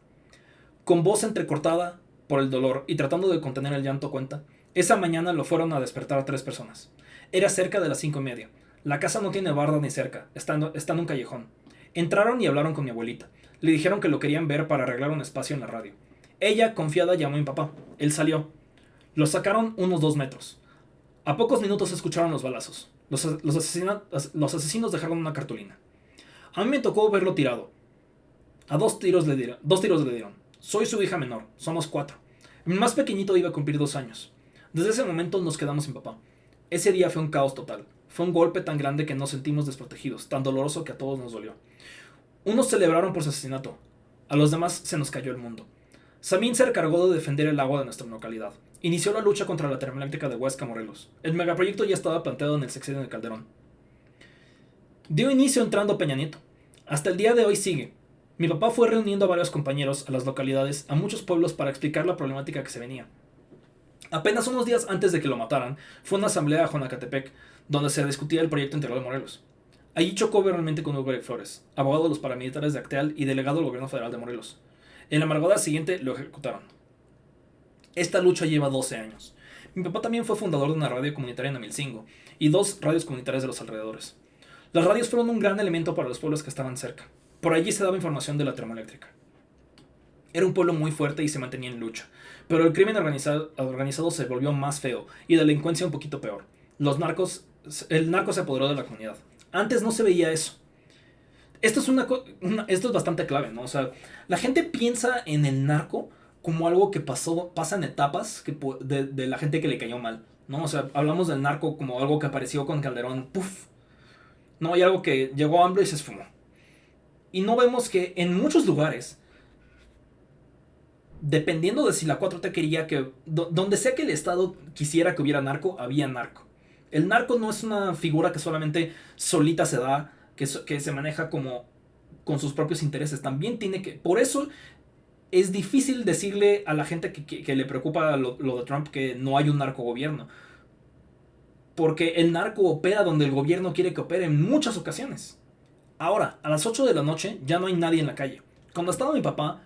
Con voz entrecortada por el dolor y tratando de contener el llanto, cuenta, esa mañana lo fueron a despertar a 3 personas. Era cerca de las 5:30. La casa no tiene barda ni cerca, está en un callejón. Entraron y hablaron con mi abuelita. Le dijeron que lo querían ver para arreglar un espacio en la radio. Ella, confiada, llamó a mi papá. Él salió. Lo sacaron unos 2 metros. A pocos minutos escucharon los balazos. Los asesinos dejaron una cartulina. A mí me tocó verlo tirado. A 2 tiros le dieron. Soy su hija menor. Somos 4. Mi más pequeñito iba a cumplir 2 años. Desde ese momento nos quedamos sin papá. Ese día fue un caos total. Fue un golpe tan grande que nos sentimos desprotegidos, tan doloroso que a todos nos dolió. Unos celebraron por su asesinato. A los demás se nos cayó el mundo. Samir se encargó de defender el agua de nuestra localidad. Inició la lucha contra la termoeléctrica de Huesca, Morelos. El megaproyecto ya estaba planteado en el sexenio de Calderón. Dio inicio entrando Peña Nieto. Hasta el día de hoy sigue. Mi papá fue reuniendo a varios compañeros a las localidades, a muchos pueblos para explicar la problemática que se venía. Apenas unos días antes de que lo mataran, fue una asamblea a Jonacatepec, donde se discutía el proyecto integral de Morelos. Allí chocó verbalmente con Hugo Flores, abogado de los paramilitares de Acteal y delegado del gobierno federal de Morelos. En la madrugada siguiente lo ejecutaron. Esta lucha lleva 12 años. Mi papá también fue fundador de una radio comunitaria en Amilcingo y 2 radios comunitarias de los alrededores. Las radios fueron un gran elemento para los pueblos que estaban cerca. Por allí se daba información de la termoeléctrica. Era un pueblo muy fuerte y se mantenía en lucha, pero el crimen organizado se volvió más feo y la delincuencia un poquito peor. El narco se apoderó de la comunidad. Antes no se veía eso. Esto es bastante clave, ¿no? O sea, la gente piensa en el narco como algo que pasa en etapas de la gente que le cayó mal, ¿no? O sea, hablamos del narco como algo que apareció con Calderón, ¡puf! No, hay algo que llegó AMLO y se esfumó. Y no vemos que en muchos lugares, dependiendo de si la 4T quería que... donde sea que el Estado quisiera que hubiera narco, había narco. El narco no es una figura que solamente solita se da, que se maneja como con sus propios intereses. También tiene que... Por eso es difícil decirle a la gente que le preocupa lo de Trump que no hay un narcogobierno. Porque el narco opera donde el gobierno quiere que opere en muchas ocasiones. Ahora, a las 8 de la noche ya no hay nadie en la calle. Cuando estaba mi papá,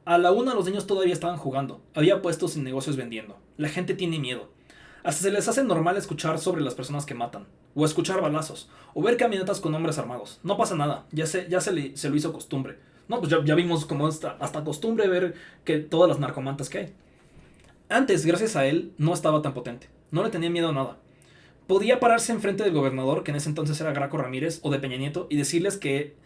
a la 1 los niños todavía estaban jugando. Había puestos y negocios vendiendo. La gente tiene miedo. Hasta se les hace normal escuchar sobre las personas que matan. O escuchar balazos. O ver camionetas con hombres armados. No pasa nada. Ya se lo hizo costumbre. No, pues ya vimos como hasta costumbre ver que todas las narcomantas que hay. Antes, gracias a él, no estaba tan potente. No le tenía miedo a nada. Podía pararse enfrente del gobernador, que en ese entonces era Graco Ramírez, o de Peña Nieto, y decirles que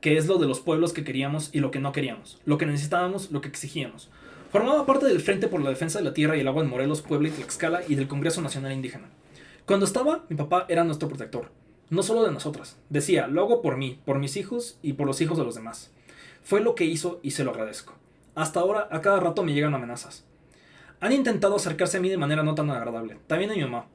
es lo de los pueblos que queríamos y lo que no queríamos, lo que necesitábamos, lo que exigíamos. Formaba parte del Frente por la Defensa de la Tierra y el Agua en Morelos, Puebla y Tlaxcala y del Congreso Nacional Indígena. Cuando estaba, mi papá era nuestro protector, no solo de nosotras. Decía, lo hago por mí, por mis hijos y por los hijos de los demás. Fue lo que hizo y se lo agradezco. Hasta ahora, a cada rato me llegan amenazas. Han intentado acercarse a mí de manera no tan agradable, también a mi mamá.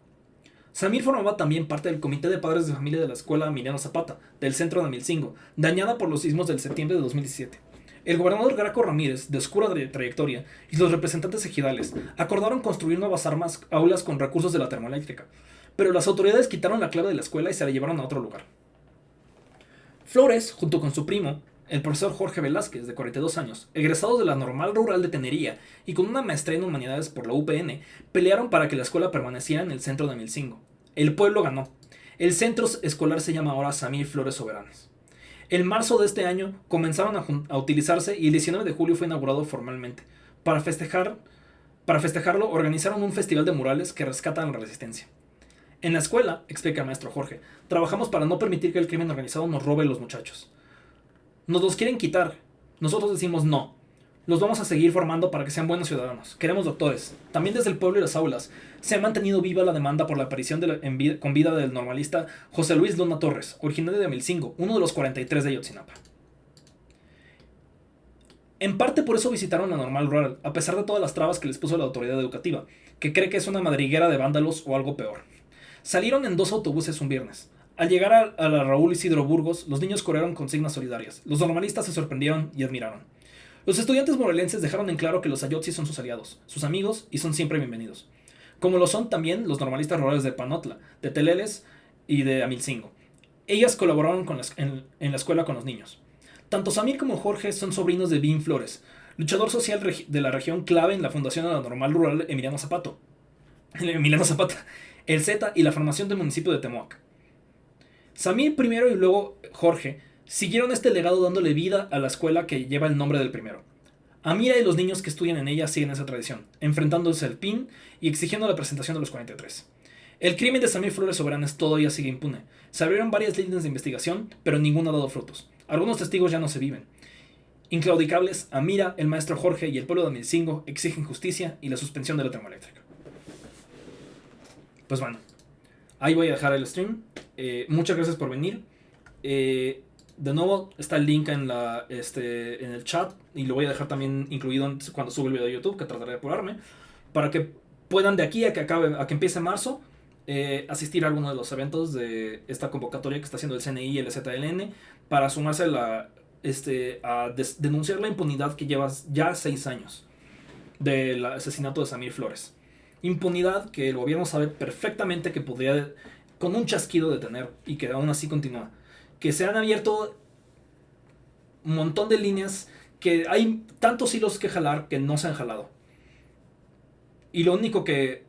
Samir formaba también parte del comité de padres de familia de la escuela Emiliano Zapata, del centro de Amilcingo, dañada por los sismos del septiembre de 2017. El gobernador Graco Ramírez, de oscura trayectoria, y los representantes ejidales acordaron construir nuevas aulas con recursos de la termoeléctrica, pero las autoridades quitaron la clave de la escuela y se la llevaron a otro lugar. Flores, junto con su primo, el profesor Jorge Velázquez, de 42 años, egresado de la Normal Rural de Tenería y con una maestría en Humanidades por la UPN, pelearon para que la escuela permaneciera en el centro de Amilcingo. El pueblo ganó. El centro escolar se llama ahora Samir Flores Soberanes. En marzo de este año comenzaron a utilizarse y el 19 de julio fue inaugurado formalmente. Para festejarlo organizaron un festival de murales que rescatan la resistencia. En la escuela, explica el maestro Jorge, trabajamos para no permitir que el crimen organizado nos robe a los muchachos. Nos los quieren quitar. Nosotros decimos no. Los vamos a seguir formando para que sean buenos ciudadanos. Queremos doctores. También desde el pueblo y las aulas se ha mantenido viva la demanda por la aparición con vida del normalista José Luis Luna Torres, originario de Amilcingo, uno de los 43 de Ayotzinapa. En parte por eso visitaron la Normal Rural, a pesar de todas las trabas que les puso la autoridad educativa, que cree que es una madriguera de vándalos o algo peor. Salieron en 2 autobuses un viernes. Al llegar a la Raúl Isidro Burgos, los niños corrieron consignas solidarias. Los normalistas se sorprendieron y admiraron. Los estudiantes morelenses dejaron en claro que los ayotzi son sus aliados, sus amigos y son siempre bienvenidos. Como lo son también los normalistas rurales de Panotla, de Teleles y de Amilcingo. Ellas colaboraron en la escuela con los niños. Tanto Samir como Jorge son sobrinos de Bim Flores, luchador social de la región clave en la fundación de la Normal Rural Emiliano Zapata, el Z y la formación del municipio de Temoac. Samir primero y luego Jorge siguieron este legado dándole vida a la escuela que lleva el nombre del primero. Amira y los niños que estudian en ella siguen esa tradición, enfrentándose al PIN y exigiendo la presentación de los 43. El crimen de Samir Flores Soberanes todavía sigue impune. Se abrieron varias líneas de investigación, pero ninguna ha dado frutos. Algunos testigos ya no se viven. Inclaudicables, Amira, el maestro Jorge y el pueblo de Amilcingo exigen justicia y la suspensión de la termoeléctrica. Pues bueno, ahí voy a dejar el stream. Muchas gracias por venir. De nuevo está el link en el chat y lo voy a dejar también incluido cuando sube el video de YouTube, que trataré de apurarme, para que puedan de aquí a que empiece marzo asistir a alguno de los eventos de esta convocatoria que está haciendo el CNI y el ZLN para sumarse a denunciar la impunidad que lleva ya 6 años del asesinato de Samir Flores. Impunidad que el gobierno sabe perfectamente que podría con un chasquido detener y que aún así continúa. Que se han abierto un montón de líneas, que hay tantos hilos que jalar que no se han jalado. Y lo único que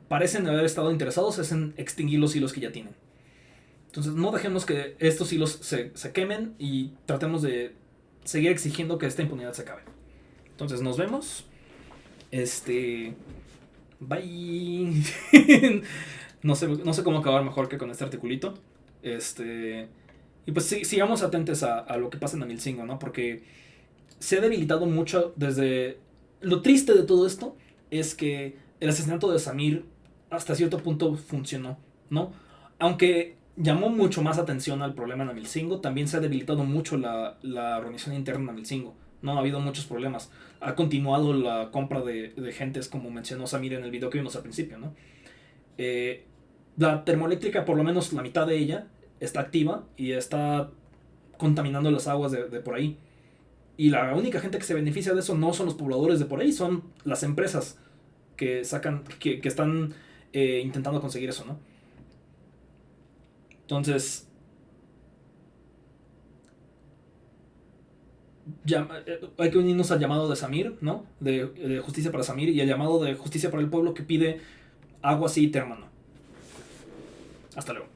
parecen haber estado interesados es en extinguir los hilos que ya tienen. Entonces no dejemos que estos hilos se quemen y tratemos de seguir exigiendo que esta impunidad se acabe. Entonces nos vemos. Bye. No sé cómo acabar mejor que con este articulito. Y pues sigamos atentos a lo que pasa en Amilcingo, ¿no? Porque se ha debilitado mucho desde... Lo triste de todo esto es que el asesinato de Samir hasta cierto punto funcionó, ¿no? Aunque llamó mucho más atención al problema en Amilcingo, también se ha debilitado mucho la organización interna en Amilcingo, ¿no? Ha habido muchos problemas. Ha continuado la compra de gentes, como mencionó Samir en el video que vimos al principio, ¿no? La termoeléctrica, por lo menos la mitad de ella, está activa y está contaminando las aguas de por ahí. Y la única gente que se beneficia de eso no son los pobladores de por ahí, son las empresas que están intentando conseguir eso, ¿no? Entonces, hay que unirnos al llamado de Samir, ¿no? De justicia para Samir, y el llamado de justicia para el pueblo que pide agua así y terma, ¿no? Hasta luego.